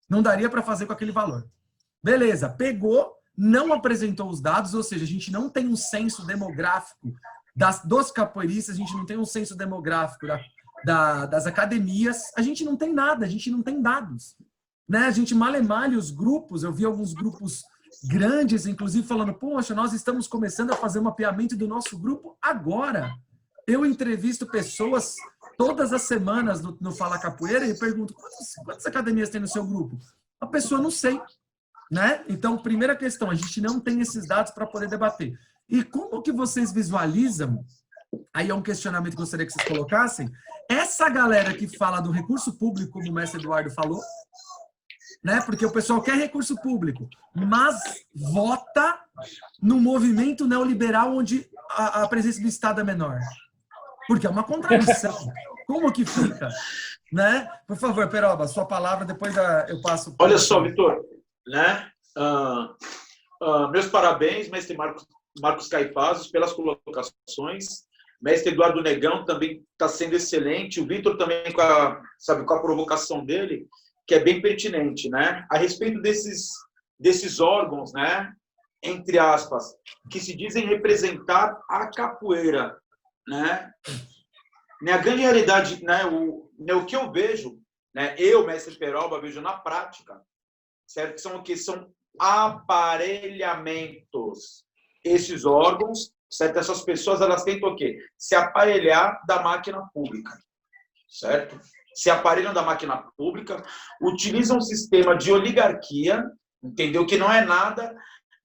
Não daria para fazer com aquele valor. Beleza, pegou, não apresentou os dados, ou seja, a gente não tem um censo demográfico dos capoeiristas, a gente não tem um censo demográfico das academias, a gente não tem nada, a gente não tem dados. Né? A gente male-male os grupos, eu vi alguns grupos grandes, inclusive, falando, poxa, nós estamos começando a fazer um mapeamento do nosso grupo agora. Eu entrevisto pessoas todas as semanas no Fala Capoeira e pergunto, quantas academias tem no seu grupo? A pessoa não sei. Né? Então, primeira questão, a gente não tem esses dados para poder debater. E como que vocês visualizam, aí é um questionamento que eu gostaria que vocês colocassem, essa galera que fala do recurso público, como o mestre Eduardo falou, né? Porque o pessoal quer recurso público, mas vota no movimento neoliberal onde a presença do Estado é menor. Porque é uma contradição. Como que fica? Né? Por favor, Peroba, sua palavra, depois eu passo... Olha só, Vitor, né? Meus parabéns, mestre Marcos Caifazos, pelas colocações. Mestre Eduardo Negão também está sendo excelente. O Vitor também com a provocação dele, que é bem pertinente, né? A respeito desses órgãos, né? Entre aspas, que se dizem representar a capoeira, né? A grande realidade, né? O que eu vejo, né? Eu, mestre Peroba, vejo na prática, certo? São aparelhamentos. Esses órgãos, certo? Essas pessoas, elas tentam o quê? Se aparelhar da máquina pública, certo? Se aparelham da máquina pública, utilizam um sistema de oligarquia, entendeu? Que não é nada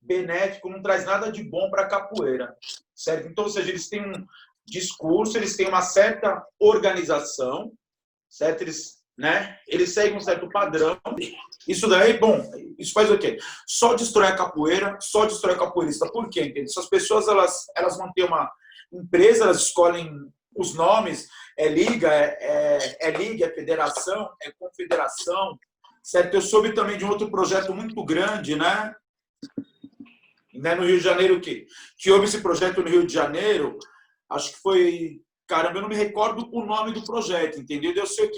benéfico, não traz nada de bom para a capoeira, certo? Então, ou seja, eles têm um discurso, eles têm uma certa organização, certo? Eles seguem um certo padrão. Isso daí, bom, isso faz o quê? Só destrói a capoeira, só destrói a capoeirista. Por quê? Entende? Essas pessoas, elas vão ter uma empresa, elas escolhem os nomes, é liga, é federação, é confederação, certo? Eu soube também de um outro projeto muito grande, né? No Rio de Janeiro, que houve esse projeto no Rio de Janeiro, acho que foi... Caramba, eu não me recordo o nome do projeto, entendeu? Eu sei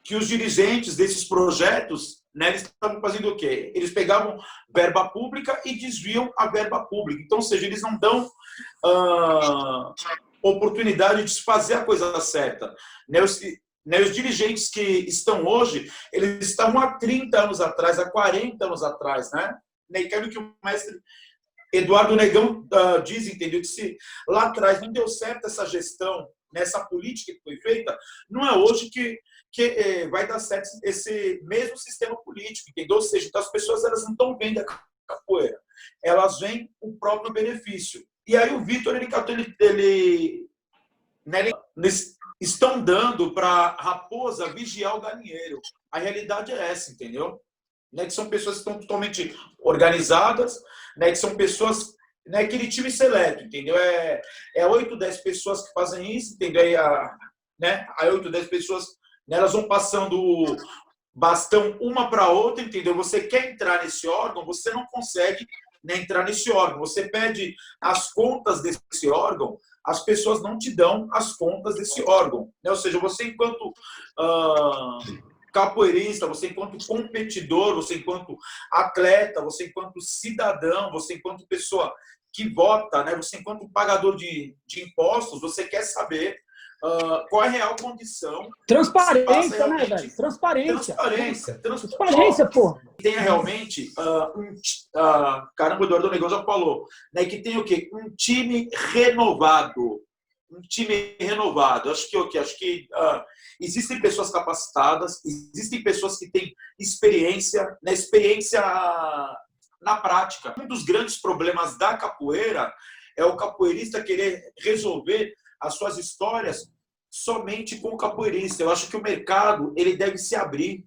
que os dirigentes desses projetos, né, eles estavam fazendo o quê? Eles pegavam verba pública e desviam a verba pública. Então, ou seja, eles não dão oportunidade de fazer a coisa certa. Os dirigentes que estão hoje, eles estavam há 30 anos atrás, há 40 anos atrás, né? E quero que o mestre Eduardo Negão diz, entendeu? Que se lá atrás não deu certo essa gestão, nessa política que foi feita, não é hoje que vai dar certo esse mesmo sistema político, entendeu? Ou seja, então as pessoas elas não estão vendo a capoeira, elas veem o próprio benefício. E aí o Vitor, eles estão dando para a raposa vigiar o galinheiro. A realidade é essa, entendeu? Né, que são pessoas que estão totalmente organizadas, né, que são pessoas, né, aquele time seleto, entendeu? É 8, 10 pessoas que fazem isso, entendeu? Aí 8, 10 pessoas, né, elas vão passando o bastão uma para outra, entendeu? Você quer entrar nesse órgão, você não consegue, né, entrar nesse órgão. Você pede as contas desse órgão, as pessoas não te dão as contas desse órgão, né? Ou seja, você enquanto capoeirista, você enquanto competidor, você enquanto atleta, você enquanto cidadão, você enquanto pessoa que vota, né? Você enquanto pagador de impostos, você quer saber qual é a real condição. Transparência, né, velho? Transparência. Transparência, pô. Tenha realmente caramba, o Eduardo Negão já falou, né? Que tem o quê? Um time renovado. Acho que existem pessoas capacitadas, existem pessoas que têm experiência, né, experiência na prática. Um dos grandes problemas da capoeira é o capoeirista querer resolver as suas histórias somente com o capoeirista. Eu acho que o mercado ele deve se abrir,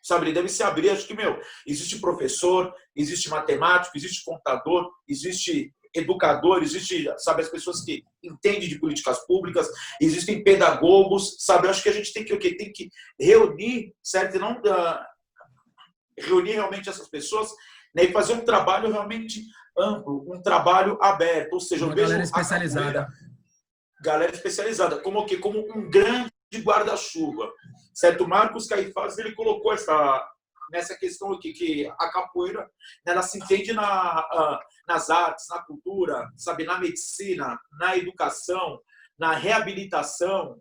sabe? Ele deve se abrir. Acho que, existe professor, existe matemático, existe contador, existe educador, existe, sabe, as pessoas que entendem de políticas públicas, existem pedagogos, sabe? Eu acho que a gente tem que reunir, certo? E não reunir realmente essas pessoas, né, e fazer um trabalho realmente amplo, um trabalho aberto, ou seja, uma galera especializada. Galera especializada, como um grande guarda-chuva, certo? Marcos Caifás, ele colocou nessa questão aqui, que a capoeira, ela se entende nas artes, na cultura, sabe, na medicina, na educação, na reabilitação,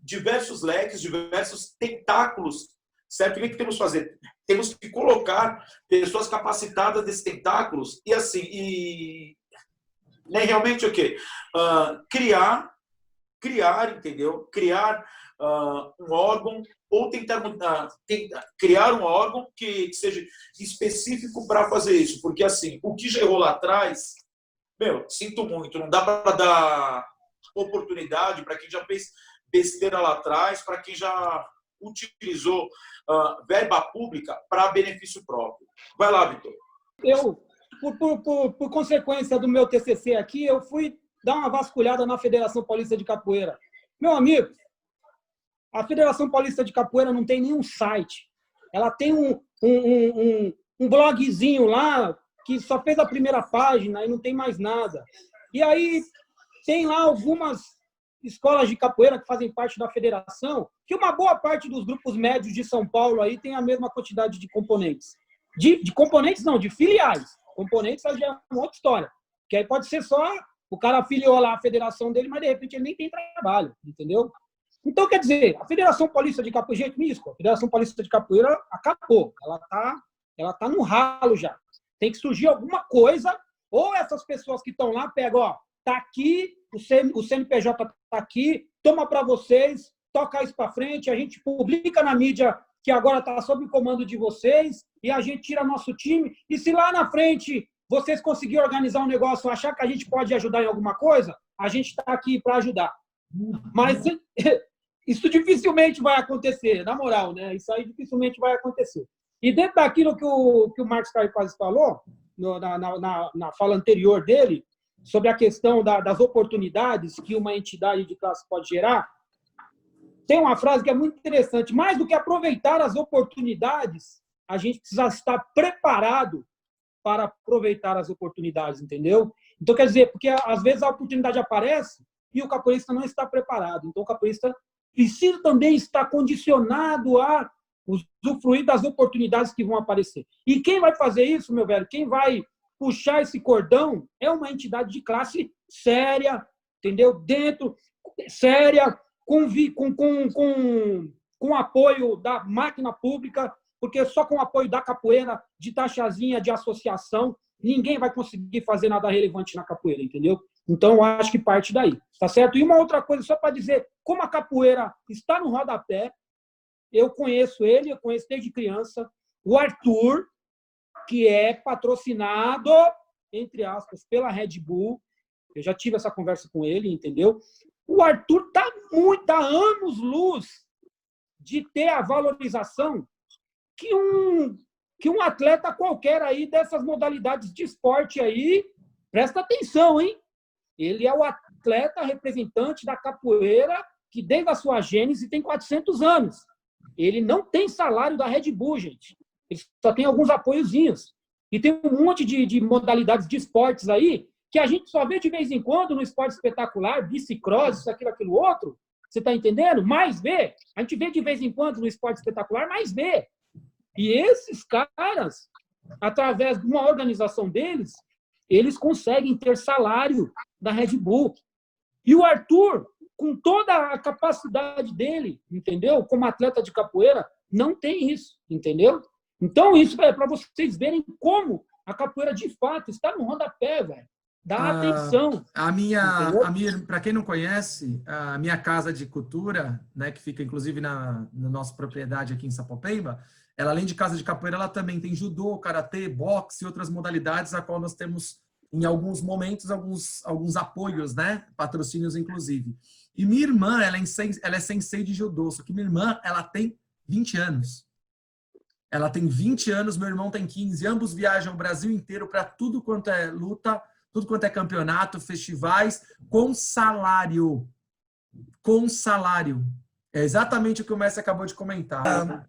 diversos leques, diversos tentáculos, certo? O que temos que fazer? Temos que colocar pessoas capacitadas desses tentáculos e assim, né, realmente o quê? Criar, entendeu? Criar um órgão ou tentar criar um órgão que seja específico para fazer isso. Porque, assim, o que já errou lá atrás, sinto muito, não dá para dar oportunidade para quem já fez besteira lá atrás, para quem já utilizou verba pública para benefício próprio. Vai lá, Vitor. Eu, por consequência do meu TCC aqui, eu fui dar uma vasculhada na Federação Paulista de Capoeira. Meu amigo, a Federação Paulista de Capoeira não tem nenhum site. Ela tem um blogzinho lá que só fez a primeira página e não tem mais nada. E aí tem lá algumas escolas de capoeira que fazem parte da federação, que uma boa parte dos grupos médios de São Paulo aí tem a mesma quantidade de componentes. De componentes não, de filiais. Componentes já é uma outra história. Que aí pode ser só o cara afiliou lá a federação dele, mas de repente ele nem tem trabalho, entendeu? Então, quer dizer, a Federação Paulista de Capoeira, gente, nisso, a Federação Paulista de Capoeira acabou. Ela tá no ralo já. Tem que surgir alguma coisa, ou essas pessoas que estão lá pegam, tá aqui, o CNPJ tá aqui, toma para vocês, toca isso para frente, a gente publica na mídia que agora está sob o comando de vocês, e a gente tira nosso time, e se lá na frente vocês conseguirem organizar um negócio, achar que a gente pode ajudar em alguma coisa, a gente está aqui para ajudar. Mas isso dificilmente vai acontecer, na moral, né? Isso aí dificilmente vai acontecer. E dentro daquilo que o Marcos Caifás falou, na fala anterior dele, sobre a questão das oportunidades que uma entidade de classe pode gerar, tem uma frase que é muito interessante. Mais do que aproveitar as oportunidades, a gente precisa estar preparado para aproveitar as oportunidades, entendeu? Então, quer dizer, porque às vezes a oportunidade aparece e o capoeirista não está preparado. Então, o capoeirista precisa também estar condicionado a usufruir das oportunidades que vão aparecer. E quem vai fazer isso, meu velho, quem vai puxar esse cordão é uma entidade de classe séria, entendeu? Séria, com apoio da máquina pública, porque só com o apoio da capoeira, de taxazinha, de associação, ninguém vai conseguir fazer nada relevante na capoeira, entendeu? Então, eu acho que parte daí, tá certo? E uma outra coisa, só para dizer, como a capoeira está no rodapé, eu conheço ele, eu conheço desde criança, o Arthur, que é patrocinado, entre aspas, pela Red Bull. Eu já tive essa conversa com ele, entendeu? O Arthur está muito, há anos-luz de ter a valorização que um atleta qualquer aí dessas modalidades de esporte aí, presta atenção, hein? Ele é o atleta representante da capoeira que desde a sua gênese tem 400 anos. Ele não tem salário da Red Bull, gente. Ele só tem alguns apoiozinhos. E tem um monte de modalidades de esportes aí que a gente só vê de vez em quando no esporte espetacular, bicicross, isso, aquilo, outro. Você está entendendo? Mais vê. A gente vê de vez em quando no esporte espetacular, mais vê. E esses caras, através de uma organização deles, eles conseguem ter salário da Red Bull. E o Arthur, com toda a capacidade dele, entendeu? Como atleta de capoeira, não tem isso, entendeu? Então, isso é para vocês verem como a capoeira, de fato, está no rodapé, velho. Dá atenção. Para quem não conhece, a minha casa de cultura, né, que fica, inclusive, na nossa propriedade aqui em Sapopemba, ela, além de casa de capoeira, ela também tem judô, karatê, boxe e outras modalidades, a qual nós temos, em alguns momentos, alguns apoios, né? Patrocínios, inclusive. E minha irmã, ela é sensei de judô, só que minha irmã, ela tem 20 anos. Ela tem 20 anos, meu irmão tem 15. Ambos viajam o Brasil inteiro para tudo quanto é luta, tudo quanto é campeonato, festivais, com salário. Com salário. É exatamente o que o mestre acabou de comentar.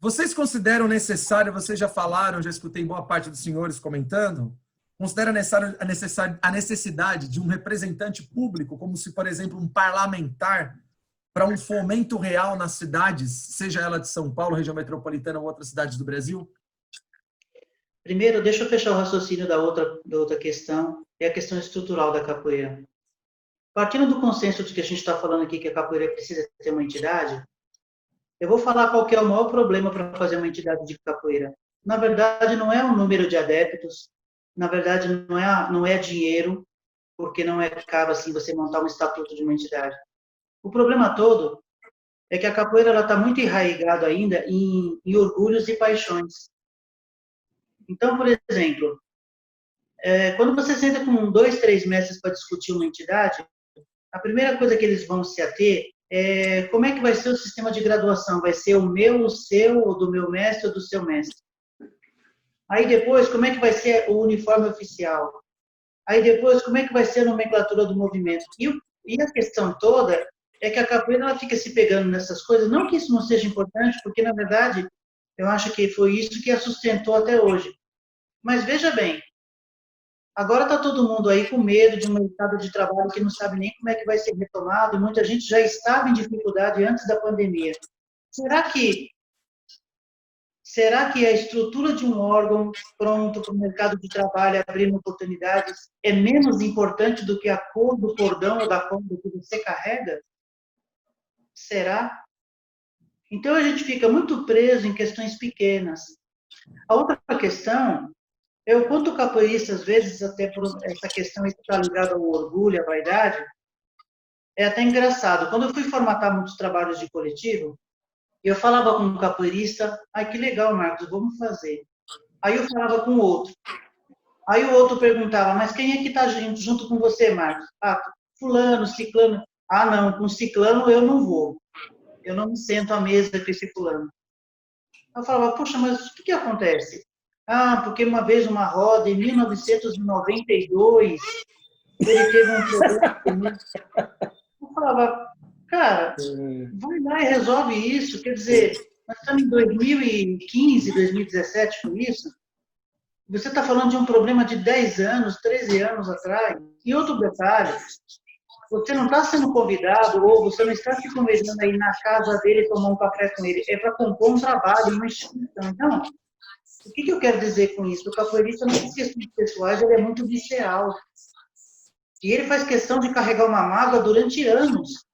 Vocês consideram necessário, vocês já falaram, já escutei boa parte dos senhores comentando, considera a necessidade de um representante público, como se, por exemplo, um parlamentar, para um fomento real nas cidades, seja ela de São Paulo, região metropolitana ou outras cidades do Brasil? Primeiro, deixa eu fechar o raciocínio da outra questão, é a questão estrutural da capoeira. Partindo do consenso de que a gente está falando aqui que a capoeira precisa ter uma entidade, eu vou falar qual que é o maior problema para fazer uma entidade de capoeira. Na verdade, não é o número de adeptos, na verdade, não é dinheiro, porque não é caro assim você montar um estatuto de uma entidade. O problema todo é que a capoeira está muito enraizada ainda em orgulhos e paixões. Então, por exemplo, quando você senta com 2, 3 mestres para discutir uma entidade, a primeira coisa que eles vão se ater é como é que vai ser o sistema de graduação. Vai ser o meu, o seu, ou do meu mestre ou do seu mestre. Aí depois, como é que vai ser o uniforme oficial? Aí depois, como é que vai ser a nomenclatura do movimento? E a questão toda é que a capoeira ela fica se pegando nessas coisas. Não que isso não seja importante, porque, na verdade, eu acho que foi isso que a sustentou até hoje. Mas veja bem, agora está todo mundo aí com medo de um mercado de trabalho que não sabe nem como é que vai ser retomado, e muita gente já estava em dificuldade antes da pandemia. Será que a estrutura de um órgão pronto para o mercado de trabalho abrindo oportunidades é menos importante do que a cor do cordão ou da corda que você carrega? Será? Então a gente fica muito preso em questões pequenas. A outra questão é o quanto o capoeirista, às vezes, até por essa questão que está ligada ao orgulho, à vaidade, é até engraçado. Quando eu fui formatar muitos trabalhos de coletivo, eu falava com um capoeirista, que legal, Marcos, vamos fazer. Aí eu falava com o outro. Aí o outro perguntava, mas quem é que está junto com você, Marcos? Fulano, ciclano. Não, com ciclano eu não vou. Eu não me sento à mesa com esse fulano. Eu falava, poxa, mas o que acontece? Porque uma vez uma roda, em 1992, ele teve um problema comigo. Eu falava, Cara, vai lá e resolve isso. Quer dizer, nós estamos em 2015, 2017 com isso. Você está falando de um problema de 10 anos, 13 anos atrás. E outro detalhe, você não está sendo convidado ou você não está se convidando aí na casa dele tomar um café com ele. É para compor um trabalho, uma instituição. Então, o que eu quero dizer com isso? O capoeirista, nas questões pessoais, ele é muito visceral. E ele faz questão de carregar uma mágoa durante anos.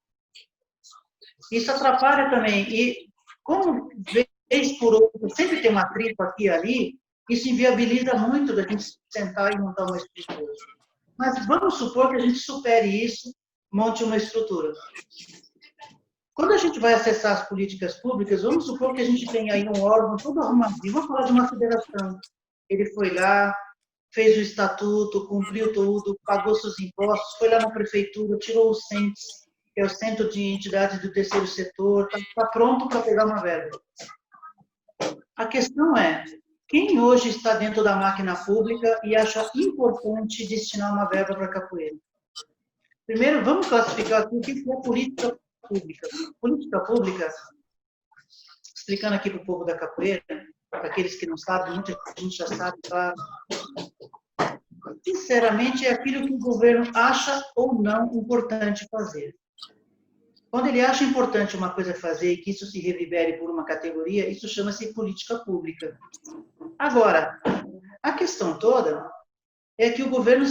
Isso atrapalha também. E como, vez por outra, sempre tem uma tripa aqui e ali, isso inviabiliza muito da gente sentar e montar uma estrutura. Mas vamos supor que a gente supere isso, monte uma estrutura. Quando a gente vai acessar as políticas públicas, vamos supor que a gente tem aí um órgão todo arrumadinho. Vamos falar de uma federação. Ele foi lá, fez o estatuto, cumpriu tudo, pagou seus impostos, foi lá na prefeitura, tirou o CENTES, que é o Centro de Entidades do Terceiro Setor, está pronto para pegar uma verba. A questão é, quem hoje está dentro da máquina pública e acha importante destinar uma verba para a capoeira? Primeiro, vamos classificar aqui o que é política pública. Política pública, explicando aqui para o povo da capoeira, para aqueles que não sabem, muita gente já sabe, claro. Sinceramente, é aquilo que o governo acha ou não importante fazer. Quando ele acha importante uma coisa fazer e que isso se revivere por uma categoria, isso chama-se política pública. Agora, a questão toda é que o governo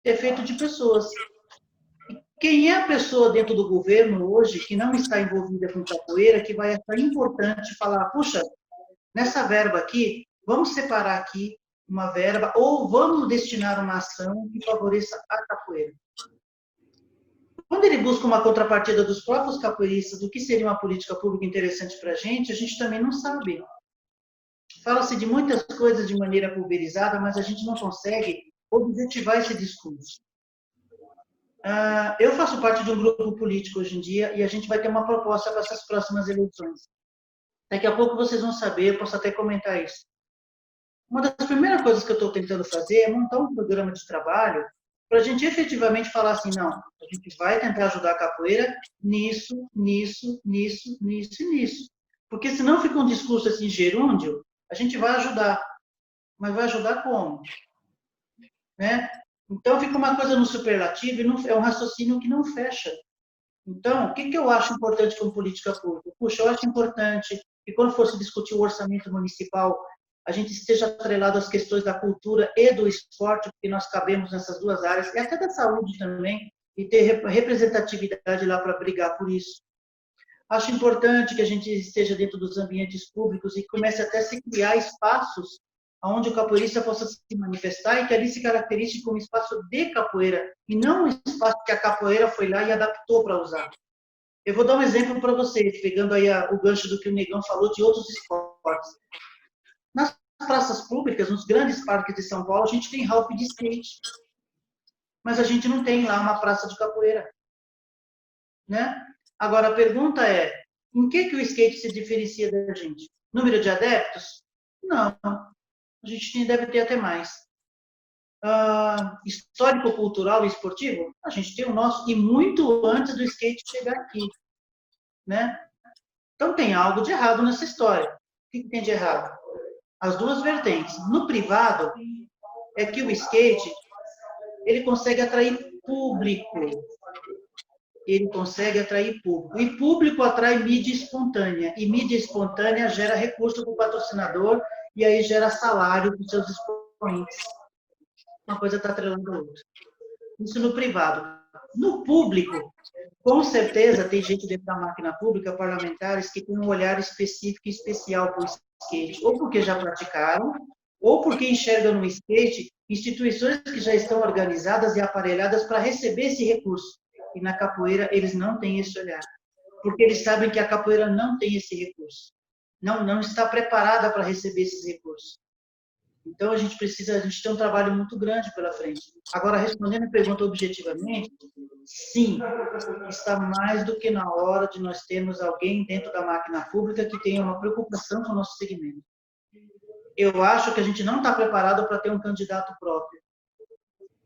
é feito de pessoas. Quem é a pessoa dentro do governo hoje que não está envolvida com capoeira, que vai achar importante falar, puxa, nessa verba aqui, vamos separar aqui uma verba ou vamos destinar uma ação que favoreça a capoeira. Quando ele busca uma contrapartida dos próprios capoeiristas do que seria uma política pública interessante para a gente também não sabe. Fala-se de muitas coisas de maneira pulverizada, mas a gente não consegue objetivar esse discurso. Eu faço parte de um grupo político hoje em dia e a gente vai ter uma proposta para essas próximas eleições. Daqui a pouco vocês vão saber, eu posso até comentar isso. Uma das primeiras coisas que eu estou tentando fazer é montar um programa de trabalho para a gente efetivamente falar assim, não, a gente vai tentar ajudar a capoeira nisso, nisso, nisso, nisso e nisso. Porque senão fica um discurso assim, gerúndio, a gente vai ajudar. Mas vai ajudar como? Né? Então fica uma coisa no superlativo e não, é um raciocínio que não fecha. Então, o que eu acho importante como política pública? Puxa, eu acho importante que quando fosse discutir o orçamento municipal, a gente esteja atrelado às questões da cultura e do esporte, porque nós cabemos nessas duas áreas, e até da saúde também, e ter representatividade lá para brigar por isso. Acho importante que a gente esteja dentro dos ambientes públicos e comece até a se criar espaços onde o capoeirista possa se manifestar e que ali se caracterize como espaço de capoeira, e não um espaço que a capoeira foi lá e adaptou para usar. Eu vou dar um exemplo para vocês, pegando aí o gancho do que o Negão falou de outros esportes. Nas praças públicas, nos grandes parques de São Paulo, a gente tem halp de skate. Mas a gente não tem lá uma praça de capoeira. Né? Agora, a pergunta é, em que o skate se diferencia da gente? Número de adeptos? Não. A gente deve ter até mais. Histórico, cultural e esportivo? A gente tem o nosso, e muito antes do skate chegar aqui. Né? Então, tem algo de errado nessa história. O que tem de errado? As duas vertentes. No privado, é que o skate, ele consegue atrair público. Ele consegue atrair público. E público atrai mídia espontânea. E mídia espontânea gera recurso para o patrocinador e aí gera salário para os seus expoentes. Uma coisa está atrelando a outra. Isso no privado. No público, com certeza, tem gente dentro da máquina pública, parlamentares, que tem um olhar específico e especial para o skate, ou porque já praticaram, ou porque enxergam no skate instituições que já estão organizadas e aparelhadas para receber esse recurso. E na capoeira, eles não têm esse olhar. Porque eles sabem que a capoeira não tem esse recurso. Não está preparada para receber esses recursos. Então, a gente tem um trabalho muito grande pela frente. Agora, respondendo a pergunta objetivamente, sim, está mais do que na hora de nós termos alguém dentro da máquina pública que tenha uma preocupação com o nosso segmento. Eu acho que a gente não está preparado para ter um candidato próprio.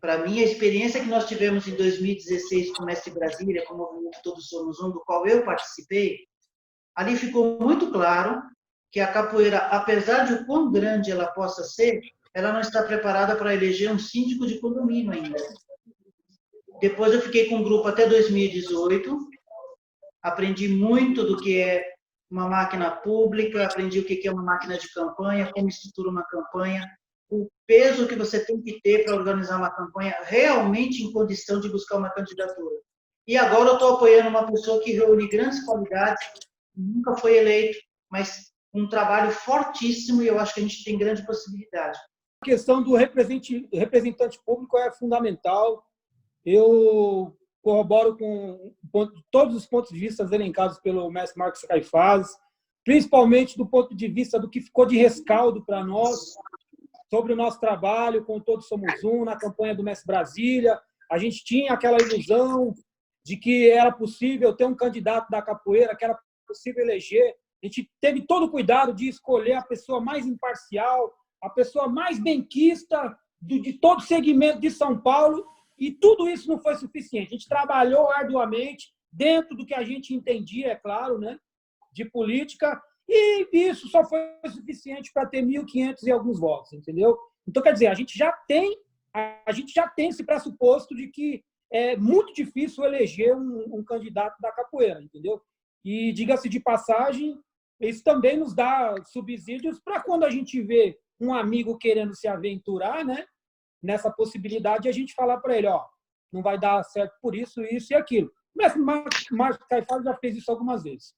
Para mim, a experiência que nós tivemos em 2016 com o Mestre Brasília, com o movimento Todos Somos Um, do qual eu participei, ali ficou muito claro que a capoeira, apesar de o quão grande ela possa ser, ela não está preparada para eleger um síndico de condomínio ainda. Depois eu fiquei com um grupo até 2018, aprendi muito do que é uma máquina pública, aprendi o que é uma máquina de campanha, como estrutura uma campanha, o peso que você tem que ter para organizar uma campanha realmente em condição de buscar uma candidatura. E agora eu estou apoiando uma pessoa que reúne grandes qualidades, nunca foi eleito, mas um trabalho fortíssimo e eu acho que a gente tem grande possibilidade. A questão do representante público é fundamental. Eu corroboro com todos os pontos de vista elencados pelo mestre Marcos Caifás, principalmente do ponto de vista do que ficou de rescaldo para nós, sobre o nosso trabalho com Todos Somos Um, na campanha do Mestre Brasília. A gente tinha aquela ilusão de que era possível ter um candidato da capoeira, que era possível eleger. A gente teve todo o cuidado de escolher a pessoa mais imparcial, a pessoa mais benquista de todo o segmento de São Paulo, e tudo isso não foi suficiente. A gente trabalhou arduamente, dentro do que a gente entendia, é claro, né, de política, e isso só foi suficiente para ter 1.500 e alguns votos, entendeu? Então, quer dizer, a gente já tem esse pressuposto de que é muito difícil eleger um candidato da capoeira, entendeu? E, diga-se de passagem, isso também nos dá subsídios para quando a gente vê um amigo querendo se aventurar, né, nessa possibilidade, a gente falar para ele, ó, não vai dar certo por isso, isso e aquilo. Mas Marcos Caifás já fez isso algumas vezes.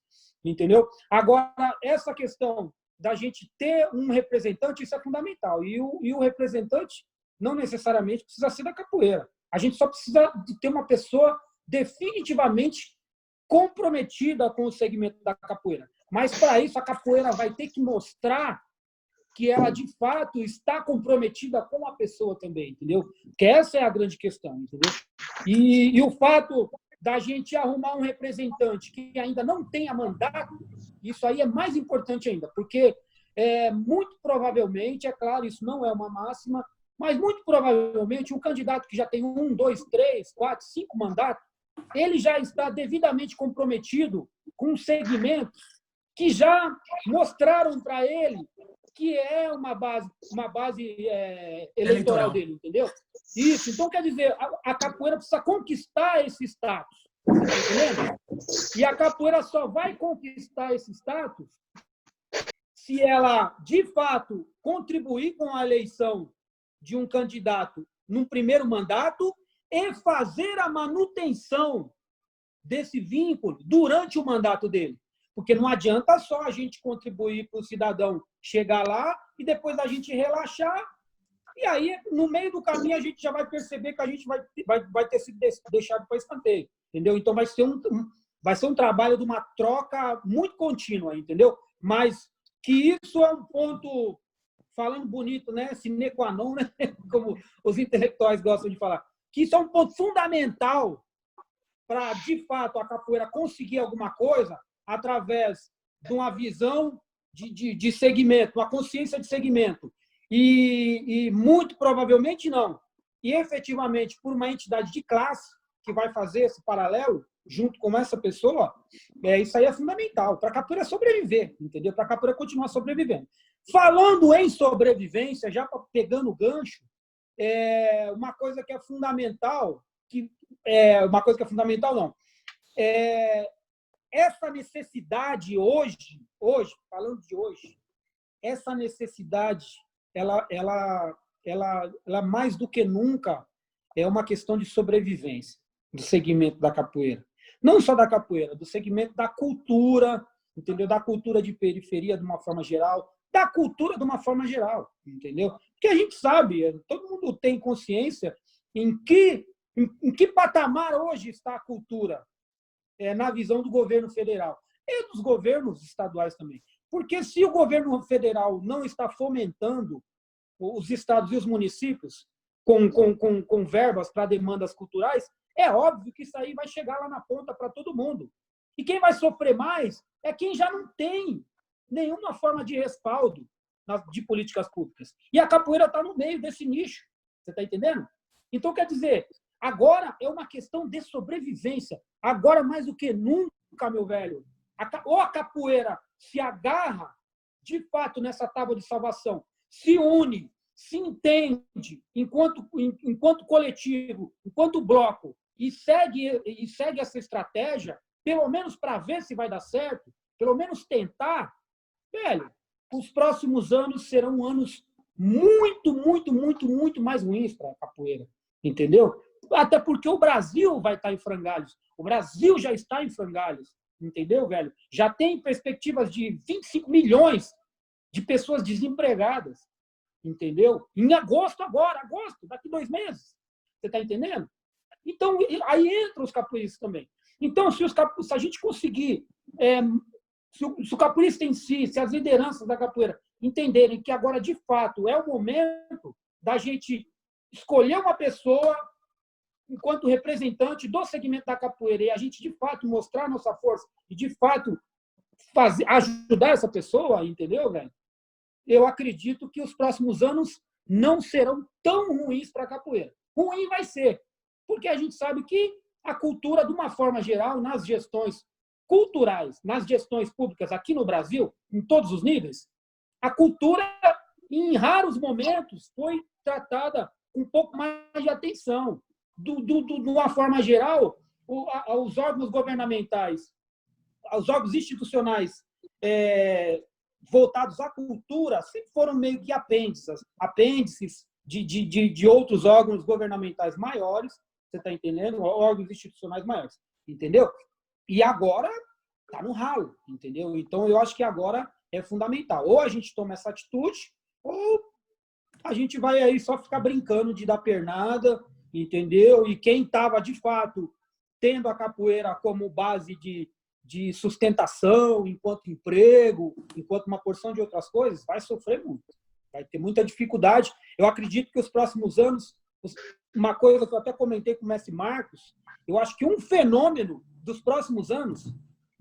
Entendeu? Agora, essa questão da gente ter um representante, isso é fundamental. E o representante não necessariamente precisa ser da capoeira. A gente só precisa de ter uma pessoa definitivamente comprometida com o segmento da capoeira. Mas, para isso, a capoeira vai ter que mostrar que ela, de fato, está comprometida com a pessoa também, entendeu? Que essa é a grande questão, entendeu? E o fato da gente arrumar um representante que ainda não tenha mandato, isso aí é mais importante ainda, porque muito provavelmente, é claro, isso não é uma máxima, mas muito provavelmente um candidato que já tem 1, 2, 3, 4, 5 mandatos, ele já está devidamente comprometido com segmentos que já mostraram para ele que é uma base eleitoral dele, entendeu? Isso. Então, quer dizer, a capoeira precisa conquistar esse status, tá entendendo? E a capoeira só vai conquistar esse status se ela, de fato, contribuir com a eleição de um candidato num primeiro mandato e fazer a manutenção desse vínculo durante o mandato dele. Porque não adianta só a gente contribuir para o cidadão chegar lá e depois a gente relaxar, e aí, no meio do caminho, a gente já vai perceber que a gente vai ter sido deixado para escanteio, entendeu? Então, vai ser um trabalho de uma troca muito contínua, entendeu? Mas que isso é um ponto, falando bonito, né? Sine qua non, né? Como os intelectuais gostam de falar, que isso é um ponto fundamental para, de fato, a capoeira conseguir alguma coisa através de uma visão de segmento, uma consciência de segmento. E muito provavelmente não. E, efetivamente, por uma entidade de classe que vai fazer esse paralelo junto com essa pessoa, isso aí é fundamental para a capoeira sobreviver, entendeu? Para a capoeira continuar sobrevivendo. Falando em sobrevivência, já pegando o gancho, uma coisa que é fundamental, essa necessidade hoje, falando de hoje, essa necessidade, ela mais do que nunca é uma questão de sobrevivência do segmento da capoeira. Não só da capoeira, do segmento da cultura, entendeu? Da cultura de periferia de uma forma geral, da cultura de uma forma geral, entendeu? Porque a gente sabe, todo mundo tem consciência em que patamar hoje está a cultura na visão do governo federal e dos governos estaduais também. Porque se o governo federal não está fomentando os estados e os municípios com verbas para demandas culturais, é óbvio que isso aí vai chegar lá na ponta para todo mundo. E quem vai sofrer mais é quem já não tem nenhuma forma de respaldo de políticas públicas. E a capoeira está no meio desse nicho. Você está entendendo? Então, quer dizer, agora é uma questão de sobrevivência. Agora, mais do que nunca, meu velho, ou a capoeira se agarra, de fato, nessa tábua de salvação, se une, se entende enquanto coletivo, enquanto bloco, e segue essa estratégia, pelo menos para ver se vai dar certo, pelo menos tentar, velho, os próximos anos serão anos muito, muito, muito, muito mais ruins para a capoeira, entendeu? Até porque o Brasil vai estar em frangalhos. O Brasil já está em frangalhos, entendeu, velho? Já tem perspectivas de 25 milhões de pessoas desempregadas, entendeu? Em agosto, daqui 2 meses. Você está entendendo? Então, aí entram os capoeiristas também. Então, se a gente conseguir, se o capoeirista em si, se as lideranças da capoeira entenderem que agora, de fato, é o momento da gente escolher uma pessoa enquanto representante do segmento da capoeira e a gente, de fato, mostrar nossa força e, de fato, ajudar essa pessoa, entendeu, velho? Eu acredito que os próximos anos não serão tão ruins para a capoeira. Ruim vai ser, porque a gente sabe que a cultura, de uma forma geral, nas gestões culturais, nas gestões públicas aqui no Brasil, em todos os níveis, a cultura, em raros momentos, foi tratada com um pouco mais de atenção. De uma forma geral, os órgãos governamentais, os órgãos institucionais voltados à cultura sempre foram meio que apêndices de outros órgãos governamentais maiores, você está entendendo? Órgãos institucionais maiores, entendeu? E agora está no ralo, entendeu? Então, eu acho que agora é fundamental. Ou a gente toma essa atitude, ou a gente vai aí só ficar brincando de dar pernada, entendeu? E quem estava, de fato, tendo a capoeira como base de sustentação, enquanto emprego, enquanto uma porção de outras coisas, vai sofrer muito. Vai ter muita dificuldade. Eu acredito que os próximos anos, uma coisa que eu até comentei com o mestre Marcos, eu acho que um fenômeno dos próximos anos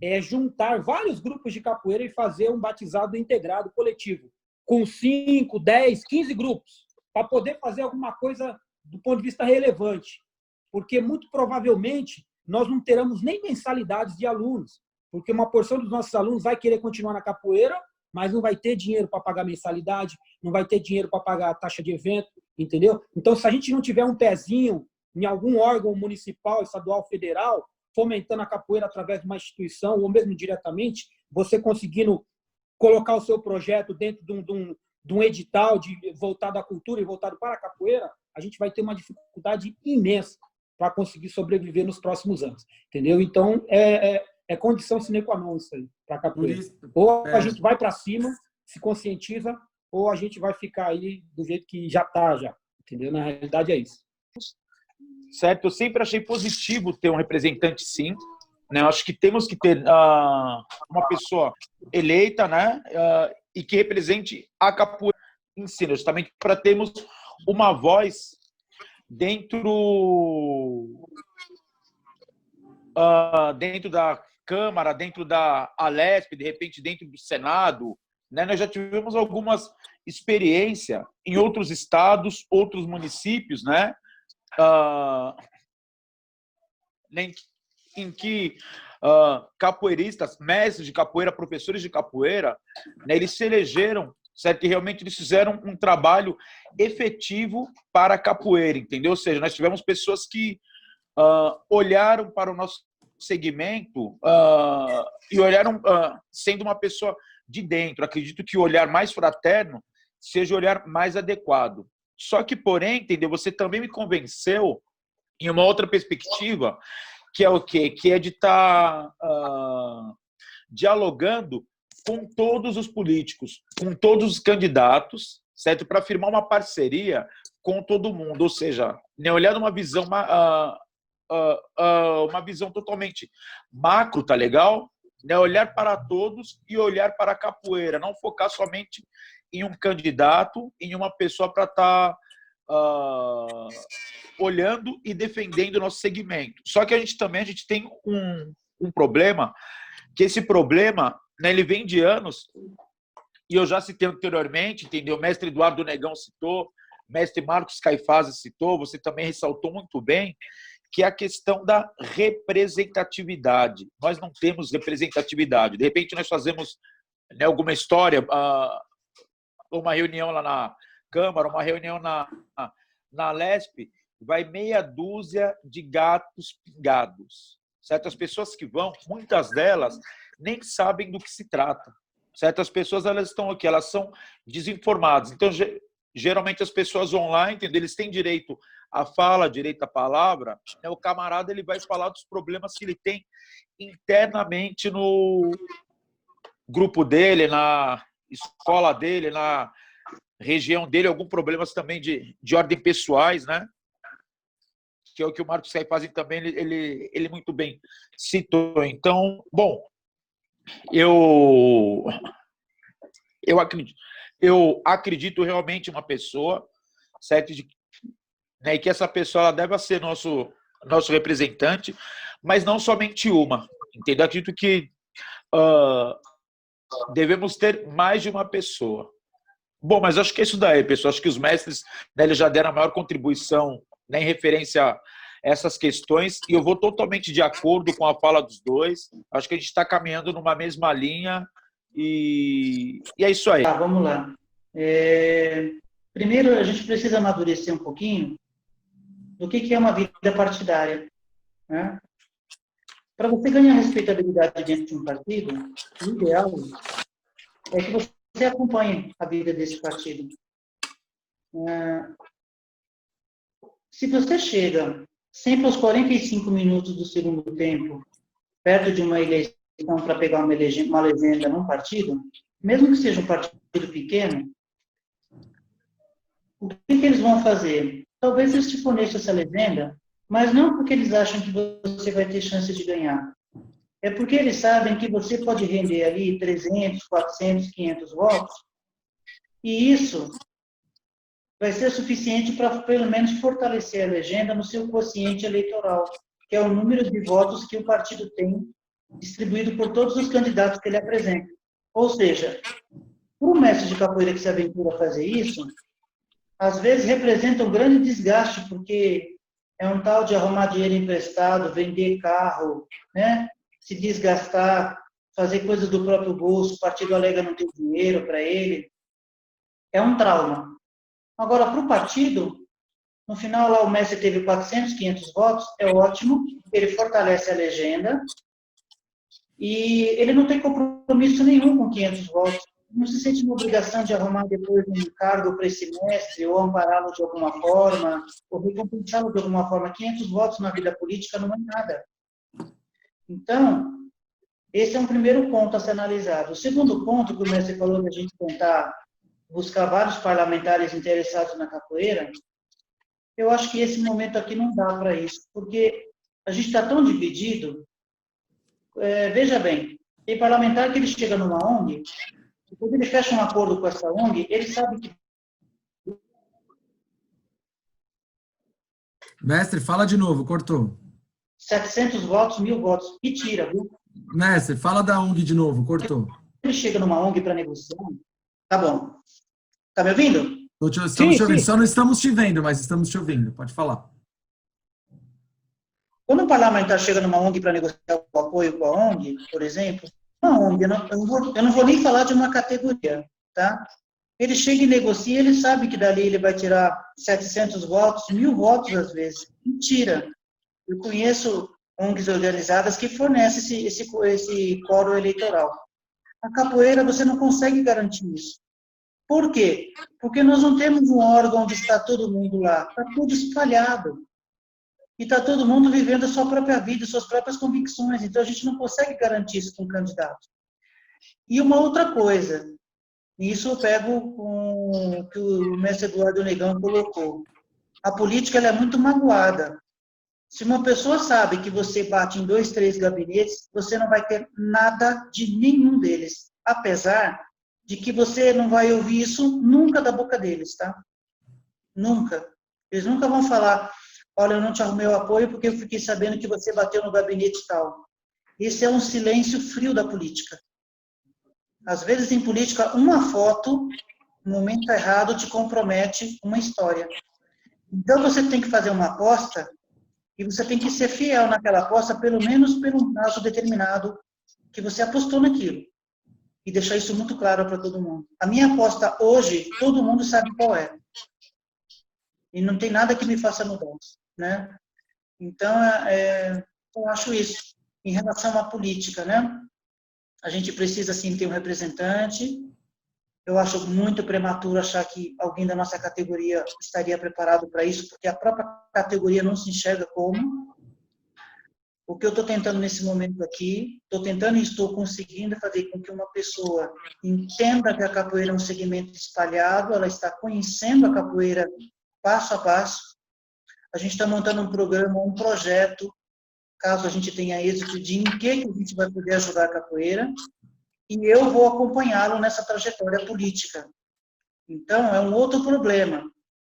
é juntar vários grupos de capoeira e fazer um batizado integrado coletivo, com 5, 10, 15 grupos, para poder fazer alguma coisa do ponto de vista relevante. Porque, muito provavelmente, nós não teremos nem mensalidades de alunos, porque uma porção dos nossos alunos vai querer continuar na capoeira, mas não vai ter dinheiro para pagar mensalidade, não vai ter dinheiro para pagar a taxa de evento, entendeu? Então, se a gente não tiver um pezinho em algum órgão municipal, estadual, federal, fomentando a capoeira através de uma instituição, ou mesmo diretamente, você conseguindo colocar o seu projeto dentro de um edital voltado à cultura e voltado para a capoeira, a gente vai ter uma dificuldade imensa para conseguir sobreviver nos próximos anos, entendeu? Então, é condição sine qua non isso aí, para a capoeira. Ou a gente vai para cima, se conscientiza, ou a gente vai ficar aí do jeito que já está, entendeu? Na realidade é isso. Certo, eu sempre achei positivo ter um representante, sim, né? Eu acho que temos que ter uma pessoa eleita, né? E que represente a capoeira em si, justamente para termos uma voz dentro da Câmara, dentro da Alesp, de repente dentro do Senado, né? Nós já tivemos algumas experiências em outros estados, outros municípios, né? Em que capoeiristas, mestres de capoeira, professores de capoeira, né, eles se elegeram, certo? E realmente eles fizeram um trabalho efetivo para a capoeira, entendeu? Ou seja, nós tivemos pessoas que olharam para o nosso segmento e olharam sendo uma pessoa de dentro. Acredito que o olhar mais fraterno seja o olhar mais adequado. Só que, porém, entendeu? Você também me convenceu em uma outra perspectiva, que é o quê? Que é de estar dialogando com todos os políticos, com todos os candidatos, certo? Para firmar uma parceria com todo mundo. Ou seja, né, olhar uma visão, uma visão totalmente macro, tá legal? Né, olhar para todos e olhar para a capoeira, não focar somente em um candidato, em uma pessoa para estar olhando e defendendo o nosso segmento. Só que a gente tem um problema, que esse problema, né, ele vem de anos, e eu já citei anteriormente, entendeu? O mestre Eduardo Negão citou, mestre Marcos Caifás citou, você também ressaltou muito bem, que é a questão da representatividade. Nós não temos representatividade. De repente, nós fazemos, né, alguma história, uma reunião lá na Câmara, uma reunião na Lesp, vai meia dúzia de gatos pingados. Certas pessoas que vão, muitas delas nem sabem do que se trata. Certas pessoas, elas estão aqui, elas são desinformadas. Então, geralmente, as pessoas online, entendeu? Eles têm direito à fala, direito à palavra. Né? O camarada, ele vai falar dos problemas que ele tem internamente no grupo dele, na escola dele, na região dele, alguns problemas também de ordem pessoais, né? Que é o que o Marcos Caifás também ele muito bem citou. Então, bom, eu acredito realmente em uma pessoa, certo? Né, e que essa pessoa ela deve ser nosso representante, mas não somente uma, entendeu? Acredito que devemos ter mais de uma pessoa. Bom, mas acho que é isso daí, pessoal. Acho que os mestres, né, eles já deram a maior contribuição, né, em referência a essas questões, e eu vou totalmente de acordo com a fala dos dois. Acho que a gente está caminhando numa mesma linha, e é isso aí. Vamos lá. Primeiro, a gente precisa amadurecer um pouquinho do que é uma vida partidária. Né? Para você ganhar respeitabilidade dentro de um partido, o ideal é que você acompanhe a vida desse partido. Se você chega sempre aos 45 minutos do segundo tempo, perto de uma eleição para pegar uma legenda num partido, mesmo que seja um partido pequeno, o que eles vão fazer? Talvez eles te forneçam essa legenda, mas não porque eles acham que você vai ter chance de ganhar. É porque eles sabem que você pode render ali 300, 400, 500 votos, e isso vai ser suficiente para, pelo menos, fortalecer a legenda no seu quociente eleitoral, que é o número de votos que o partido tem distribuído por todos os candidatos que ele apresenta. Ou seja, para o mestre de capoeira que se aventura a fazer isso, às vezes representa um grande desgaste, porque é um tal de arrumar dinheiro emprestado, vender carro, né? Se desgastar, fazer coisas do próprio bolso, o partido alega não ter dinheiro para ele. É um trauma. Agora, para o partido, no final lá o mestre teve 400, 500 votos, é ótimo, ele fortalece a legenda e ele não tem compromisso nenhum com 500 votos. Não se sente uma obrigação de arrumar depois um cargo para esse mestre, ou ampará-lo de alguma forma, ou recompensá-lo de alguma forma. 500 votos na vida política não é nada. Então, esse é um primeiro ponto a ser analisado. O segundo ponto que o mestre falou, de a gente tentar buscar vários parlamentares interessados na capoeira, eu acho que esse momento aqui não dá para isso, porque a gente está tão dividido. Veja bem, tem parlamentar que ele chega numa ONG, e quando ele fecha um acordo com essa ONG, ele sabe que... Mestre, fala de novo, cortou. 700 votos, 1000 votos, e tira, viu? Mestre, fala da ONG de novo, cortou. Ele chega numa ONG para negociar, tá bom. Tá me ouvindo? Estamos te ouvindo. Só não estamos te vendo, mas estamos te ouvindo. Pode falar. Quando um parlamentar chega numa ONG para negociar o apoio com a ONG, por exemplo, uma ONG, eu não vou nem falar de uma categoria, tá? Ele chega e negocia, ele sabe que dali ele vai tirar 700 votos, 1000 votos às vezes. Mentira. Eu conheço ONGs organizadas que fornecem esse quórum eleitoral. A capoeira, você não consegue garantir isso. Por quê? Porque nós não temos um órgão onde está todo mundo lá. Está tudo espalhado. E está todo mundo vivendo a sua própria vida, suas próprias convicções. Então, a gente não consegue garantir isso com o candidato. E uma outra coisa, e isso eu pego com o que o mestre Eduardo Negão colocou. A política ela é muito magoada. Se uma pessoa sabe que você bate em 2, 3 gabinetes, você não vai ter nada de nenhum deles. Apesar de que você não vai ouvir isso nunca da boca deles, tá? Nunca. Eles nunca vão falar, olha, eu não te arrumei o apoio porque eu fiquei sabendo que você bateu no gabinete tal. Esse é um silêncio frio da política. Às vezes, em política, uma foto no momento errado te compromete uma história. Então, você tem que fazer uma aposta e você tem que ser fiel naquela aposta, pelo menos por um prazo determinado que você apostou naquilo. E deixar isso muito claro para todo mundo. A minha aposta hoje, todo mundo sabe qual é. E não tem nada que me faça mudar, né? Então, eu acho isso. Em relação à política, né? A gente precisa, sim, ter um representante. Eu acho muito prematuro achar que alguém da nossa categoria estaria preparado para isso, porque a própria categoria não se enxerga como. O que eu estou tentando nesse momento aqui, estou tentando e estou conseguindo fazer com que uma pessoa entenda que a capoeira é um segmento espalhado, ela está conhecendo a capoeira passo a passo. A gente está montando um programa, um projeto, caso a gente tenha êxito, de em que a gente vai poder ajudar a capoeira, e eu vou acompanhá-lo nessa trajetória política. Então, é um outro problema.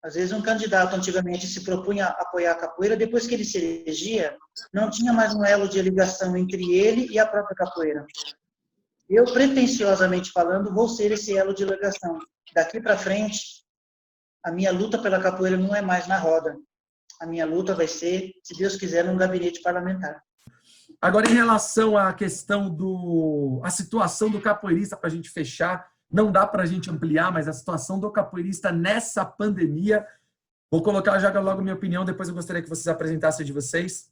Às vezes, um candidato antigamente se propunha a apoiar a capoeira, depois que ele se elegia, não tinha mais um elo de ligação entre ele e a própria capoeira. Eu, pretensiosamente falando, vou ser esse elo de ligação. Daqui para frente, a minha luta pela capoeira não é mais na roda. A minha luta vai ser, se Deus quiser, num gabinete parlamentar. Agora, em relação à questão a situação do capoeirista, para a gente fechar, não dá para a gente ampliar, mas a situação do capoeirista nessa pandemia, vou colocar já logo minha opinião, depois eu gostaria que vocês apresentassem de vocês.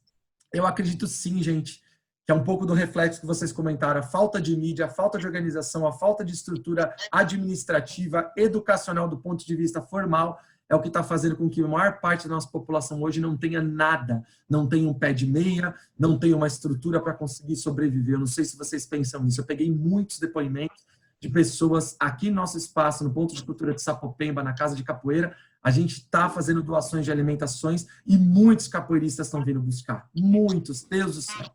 Eu acredito sim, gente, que é um pouco do reflexo que vocês comentaram, a falta de mídia, a falta de organização, a falta de estrutura administrativa, educacional do ponto de vista formal, é o que está fazendo com que a maior parte da nossa população hoje não tenha nada, não tenha um pé de meia, não tenha uma estrutura para conseguir sobreviver. Eu não sei se vocês pensam nisso. Eu peguei muitos depoimentos de pessoas aqui no nosso espaço, no Ponto de Cultura de Sapopemba, na Casa de Capoeira. A gente está fazendo doações de alimentações e muitos capoeiristas estão vindo buscar. Muitos, Deus do céu.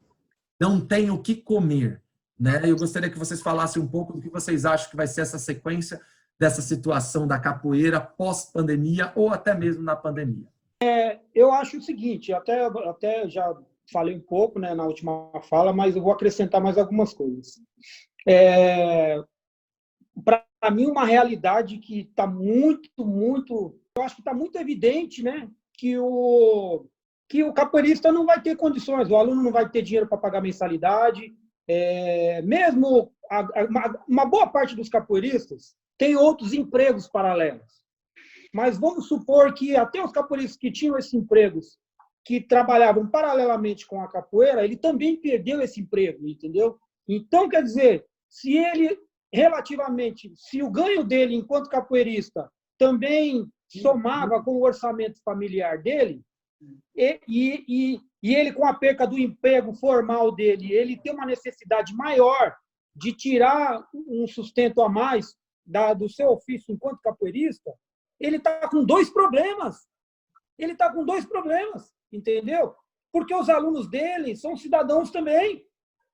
Não tem o que comer, né? Eu gostaria que vocês falassem um pouco do que vocês acham que vai ser essa sequência dessa situação da capoeira pós-pandemia ou até mesmo na pandemia. Eu acho o seguinte, até já falei um pouco, né, na última fala, mas eu vou acrescentar mais algumas coisas. Para mim, uma realidade que está muito, eu acho que está muito evidente, né, que o capoeirista não vai ter condições, o aluno não vai ter dinheiro para pagar mensalidade, mesmo uma boa parte dos capoeiristas tem outros empregos paralelos. Mas vamos supor que até os capoeiristas que tinham esses empregos, que trabalhavam paralelamente com a capoeira, ele também perdeu esse emprego, entendeu? Então, quer dizer, se o ganho dele enquanto capoeirista também somava com o orçamento familiar dele, e ele, com a perca do emprego formal dele, ele tem uma necessidade maior de tirar um sustento a mais do seu ofício enquanto capoeirista, ele está com dois problemas. Ele está com dois problemas, entendeu? Porque os alunos dele são cidadãos também,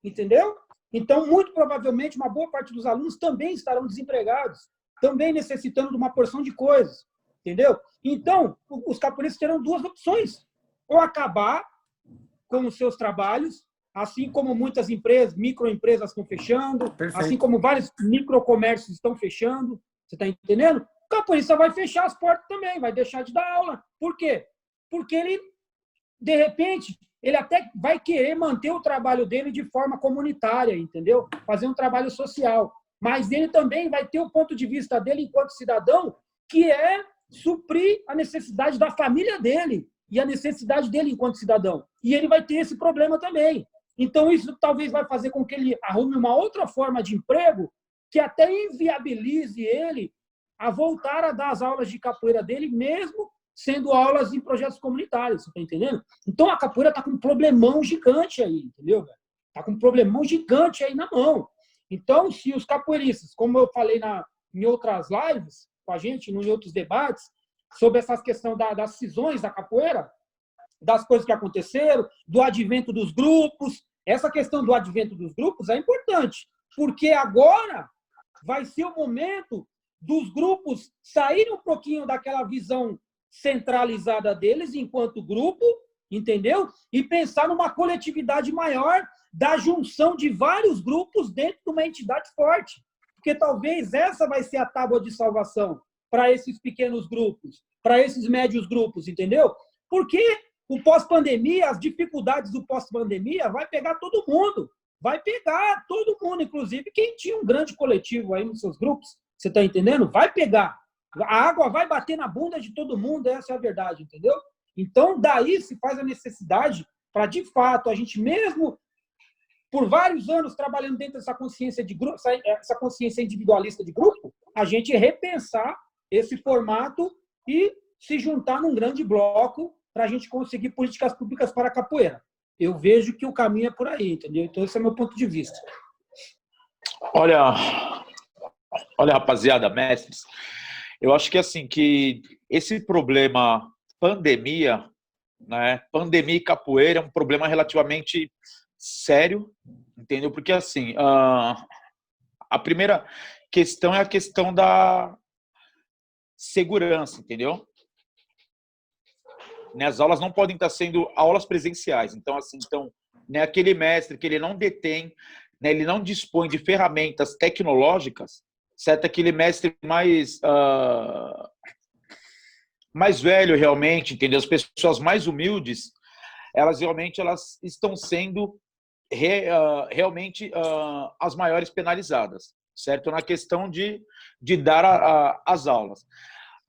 entendeu? Então, muito provavelmente, uma boa parte dos alunos também estarão desempregados, também necessitando de uma porção de coisas, entendeu? Então, os capoeiristas terão duas opções. Ou acabar com os seus trabalhos, assim como muitas empresas, microempresas estão fechando, perfeito, assim como vários microcomércios estão fechando, você está entendendo? O capoeirista vai fechar as portas também, vai deixar de dar aula. Por quê? Porque ele, de repente, ele até vai querer manter o trabalho dele de forma comunitária, entendeu? Fazer um trabalho social. Mas ele também vai ter o ponto de vista dele enquanto cidadão, que é suprir a necessidade da família dele e a necessidade dele enquanto cidadão. E ele vai ter esse problema também. Então, isso talvez vai fazer com que ele arrume uma outra forma de emprego que até inviabilize ele a voltar a dar as aulas de capoeira dele, mesmo sendo aulas em projetos comunitários, você está entendendo? Então, a capoeira está com um problemão gigante aí, entendeu? Está com um problemão gigante aí na mão. Então, se os capoeiristas, como eu falei em outras lives com a gente, em outros debates, sobre essa questão das cisões da capoeira, das coisas que aconteceram, do advento dos grupos. Essa questão do advento dos grupos é importante, porque agora vai ser o momento dos grupos saírem um pouquinho daquela visão centralizada deles enquanto grupo, entendeu? E pensar numa coletividade maior da junção de vários grupos dentro de uma entidade forte. porque talvez essa vai ser a tábua de salvação para esses pequenos grupos, para esses médios grupos, entendeu? Porque o pós-pandemia, as dificuldades do pós-pandemia vai pegar todo mundo. Vai pegar todo mundo, inclusive quem tinha um grande coletivo aí nos seus grupos. Você está entendendo? Vai pegar. A água vai bater na bunda de todo mundo, essa é a verdade, entendeu? Então, daí se faz a necessidade para, de fato, a gente mesmo, por vários anos trabalhando dentro dessa consciência de grupo, essa consciência individualista de grupo, a gente repensar esse formato e se juntar num grande bloco para a gente conseguir políticas públicas para a capoeira. Eu vejo que o caminho é por aí, entendeu? Então, esse é o meu ponto de vista. Olha, rapaziada, mestres, eu acho que assim, que esse problema pandemia, né, pandemia e capoeira é um problema relativamente sério, entendeu? Porque assim, a primeira questão é a questão da segurança, entendeu? As aulas não podem estar sendo aulas presenciais. Então, assim, aquele mestre que ele não detém, né, ele não dispõe de ferramentas tecnológicas, certo? Aquele mestre mais velho, realmente, entendeu? As pessoas mais humildes, elas estão sendo realmente as maiores penalizadas, certo? Na questão de dar as aulas.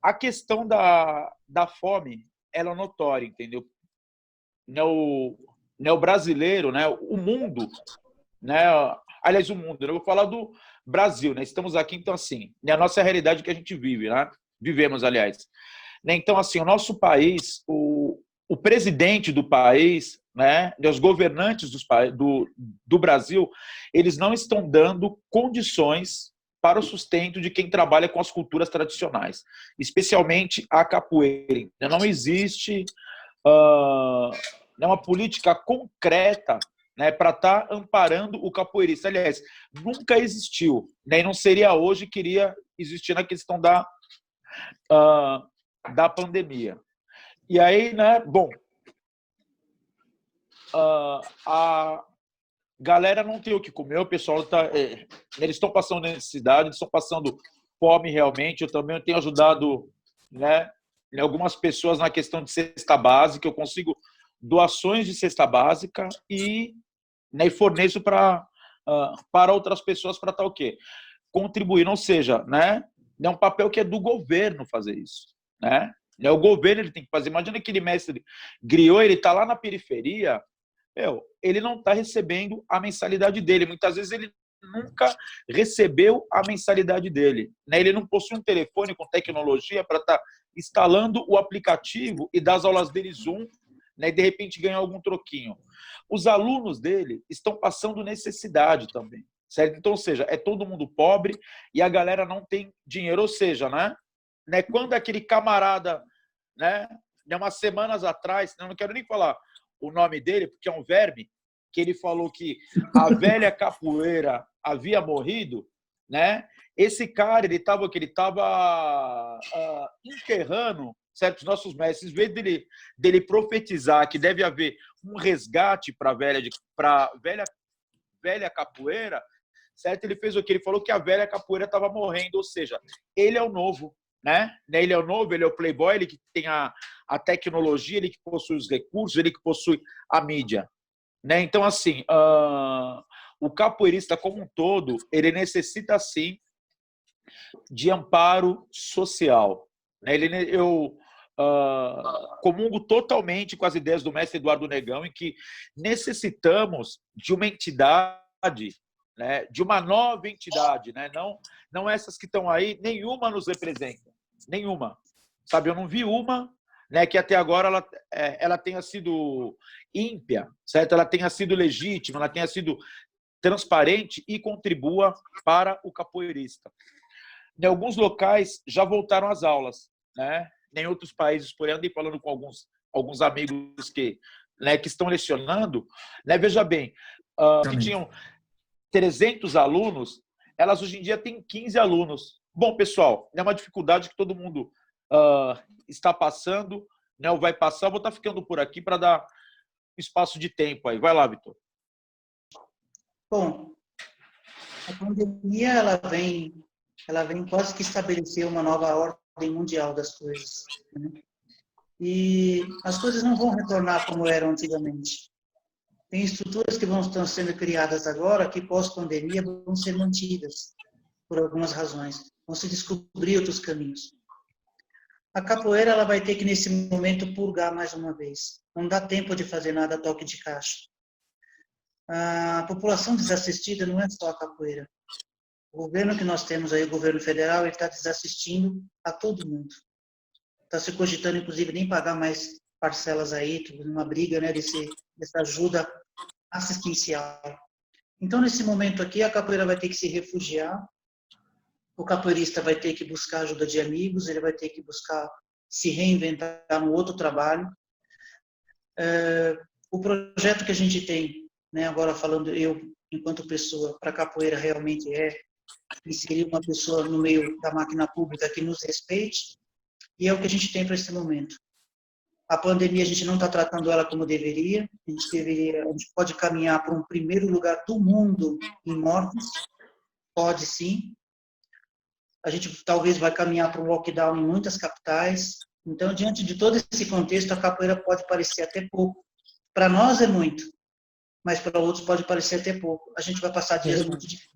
A questão da fome, ela é notória, entendeu? O brasileiro, né? O mundo, né? Aliás, o mundo, eu vou falar do Brasil, né? Estamos aqui, então, assim, a nossa realidade que a gente vive, né? Vivemos, aliás. Então, assim, o nosso país, o presidente do país, né? Os governantes do Brasil, eles não estão dando condições para o sustento de quem trabalha com as culturas tradicionais, especialmente a capoeira. Não existe uma política concreta, né, para estar amparando o capoeirista. Aliás, nunca existiu, né, e não seria hoje que iria existir na questão da pandemia. E aí, né, bom, a galera não tem o que comer, o pessoal eles estão passando necessidade, eles estão passando fome realmente. Eu também tenho ajudado, né, algumas pessoas na questão de cesta básica. Eu consigo doações de cesta básica e, né, forneço para outras pessoas para estar o quê? Contribuir, ou seja, né, é um papel que é do governo fazer isso, né? O governo ele tem que fazer. Imagina aquele mestre griot, ele está lá na periferia, ele não está recebendo a mensalidade dele. Muitas vezes ele nunca recebeu a mensalidade dele, né? Ele não possui um telefone com tecnologia para estar instalando o aplicativo e dar as aulas dele Zoom, né? E de repente ganhar algum troquinho. Os alunos dele estão passando necessidade também, certo? Então, ou seja, é todo mundo pobre e a galera não tem dinheiro. Ou seja, né? Quando aquele camarada, né? Umas semanas atrás, eu não quero nem falar o nome dele, porque é um verme, que ele falou que a velha capoeira havia morrido, né? Esse cara, ele estava enterrando certos nossos mestres. Em vez dele profetizar que deve haver um resgate para a velha capoeira, certo? Ele fez o quê? Ele falou que a velha capoeira estava morrendo, ou seja, ele é o novo, né? Ele é o novo, ele é o playboy, ele que tem a tecnologia, ele que possui os recursos, ele que possui a mídia, né? Então, assim, o capoeirista como um todo, ele necessita, sim, de amparo social, né? Eu comungo totalmente com as ideias do mestre Eduardo Negão, em que necessitamos de uma entidade, né? De uma nova entidade, né? Não essas que estão aí, nenhuma nos representa. Nenhuma, sabe? Eu não vi uma, né, que até agora ela tenha sido ímpia, certo? Ela tenha sido legítima, ela tenha sido transparente e contribua para o capoeirista. Em alguns locais já voltaram às aulas, né? Em outros países, por aí, andei falando com alguns amigos que estão lecionando, né? Veja bem, que tinham 300 alunos, elas hoje em dia têm 15 alunos. Bom, pessoal, é uma dificuldade que todo mundo está passando, né, ou vai passar. Eu vou estar ficando por aqui para dar espaço de tempo aí. Vai lá, Vitor. Bom, A pandemia, ela vem quase que estabelecer uma nova ordem mundial das coisas, né? E as coisas não vão retornar como eram antigamente. Tem estruturas que estão sendo criadas agora que pós-pandemia vão ser mantidas por algumas razões. Vão se descobrir outros caminhos. A capoeira ela vai ter que, nesse momento, purgar mais uma vez. Não dá tempo de fazer nada a toque de caixa. A população desassistida não é só a capoeira. O governo que nós temos aí, o governo federal, ele está desassistindo a todo mundo. Está se cogitando, inclusive, nem pagar mais parcelas aí, numa briga, né, dessa ajuda assistencial. Então, nesse momento aqui, a capoeira vai ter que se refugiar, o capoeirista vai ter que buscar ajuda de amigos, ele vai ter que buscar se reinventar no outro trabalho. O projeto que a gente tem, né, agora falando eu, enquanto pessoa, para a capoeira realmente é inserir uma pessoa no meio da máquina pública que nos respeite, e é o que a gente tem para esse momento. A pandemia, a gente não está tratando ela como deveria. A gente pode caminhar para um primeiro lugar do mundo em mortes. Pode sim. A gente talvez vai caminhar para um lockdown em muitas capitais. Então, diante de todo esse contexto, a capoeira pode parecer até pouco. Para nós é muito, mas para outros pode parecer até pouco. A gente vai passar dias muito difíceis.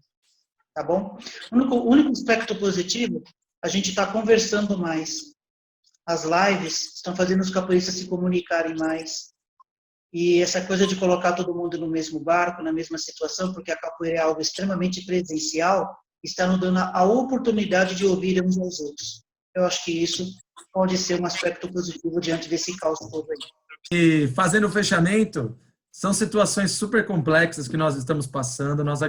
Tá bom? O único aspecto positivo, a gente está conversando mais. As lives estão fazendo os capoeiristas se comunicarem mais. E essa coisa de colocar todo mundo no mesmo barco, na mesma situação, porque a capoeira é algo extremamente presencial, está nos dando a oportunidade de ouvir uns aos outros. Eu acho que isso pode ser um aspecto positivo diante desse caos todo aí. E fazendo o fechamento, são situações super complexas que nós estamos passando. Nós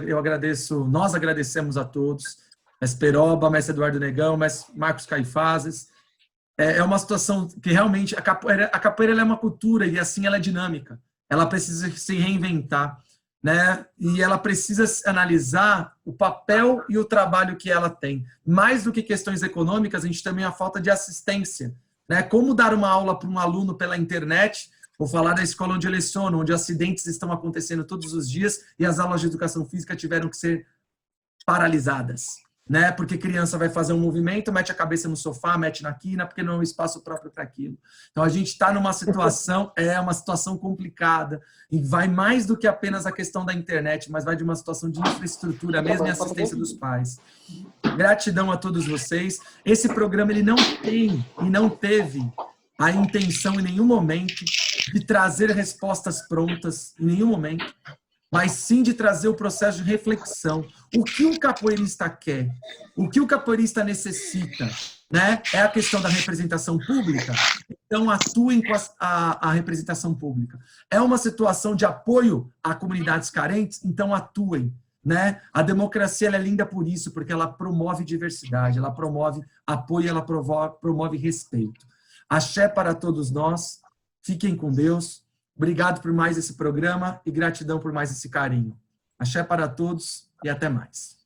agradecemos a todos, mestre Peroba, mestre Eduardo Negão, mestre Marcos Caifazes. É uma situação que realmente a capoeira ela é uma cultura e assim ela é dinâmica. Ela precisa se reinventar, né? E ela precisa analisar o papel e o trabalho que ela tem. Mais do que questões econômicas, a gente também a falta de assistência, né? Como dar uma aula para um aluno pela internet? Vou falar da escola onde eu leciono, onde acidentes estão acontecendo todos os dias e as aulas de educação física tiveram que ser paralisadas, né? Porque criança vai fazer um movimento, mete a cabeça no sofá, mete na quina, porque não é um espaço próprio para aquilo. Então, a gente está numa situação, uma situação complicada, e vai mais do que apenas a questão da internet, mas vai de uma situação de infraestrutura mesmo e assistência dos pais. Gratidão a todos vocês. Esse programa, ele não tem e não teve a intenção em nenhum momento de trazer respostas prontas, em nenhum momento, mas sim de trazer o processo de reflexão. O que o capoeirista quer? O que o capoeirista necessita? Né? É a questão da representação pública? Então, atuem com a representação pública. É uma situação de apoio a comunidades carentes? Então, atuem. Né? A democracia ela é linda por isso, porque ela promove diversidade, ela promove apoio, ela promove respeito. Axé para todos nós. Fiquem com Deus. Obrigado por mais esse programa e gratidão por mais esse carinho. Axé para todos e até mais.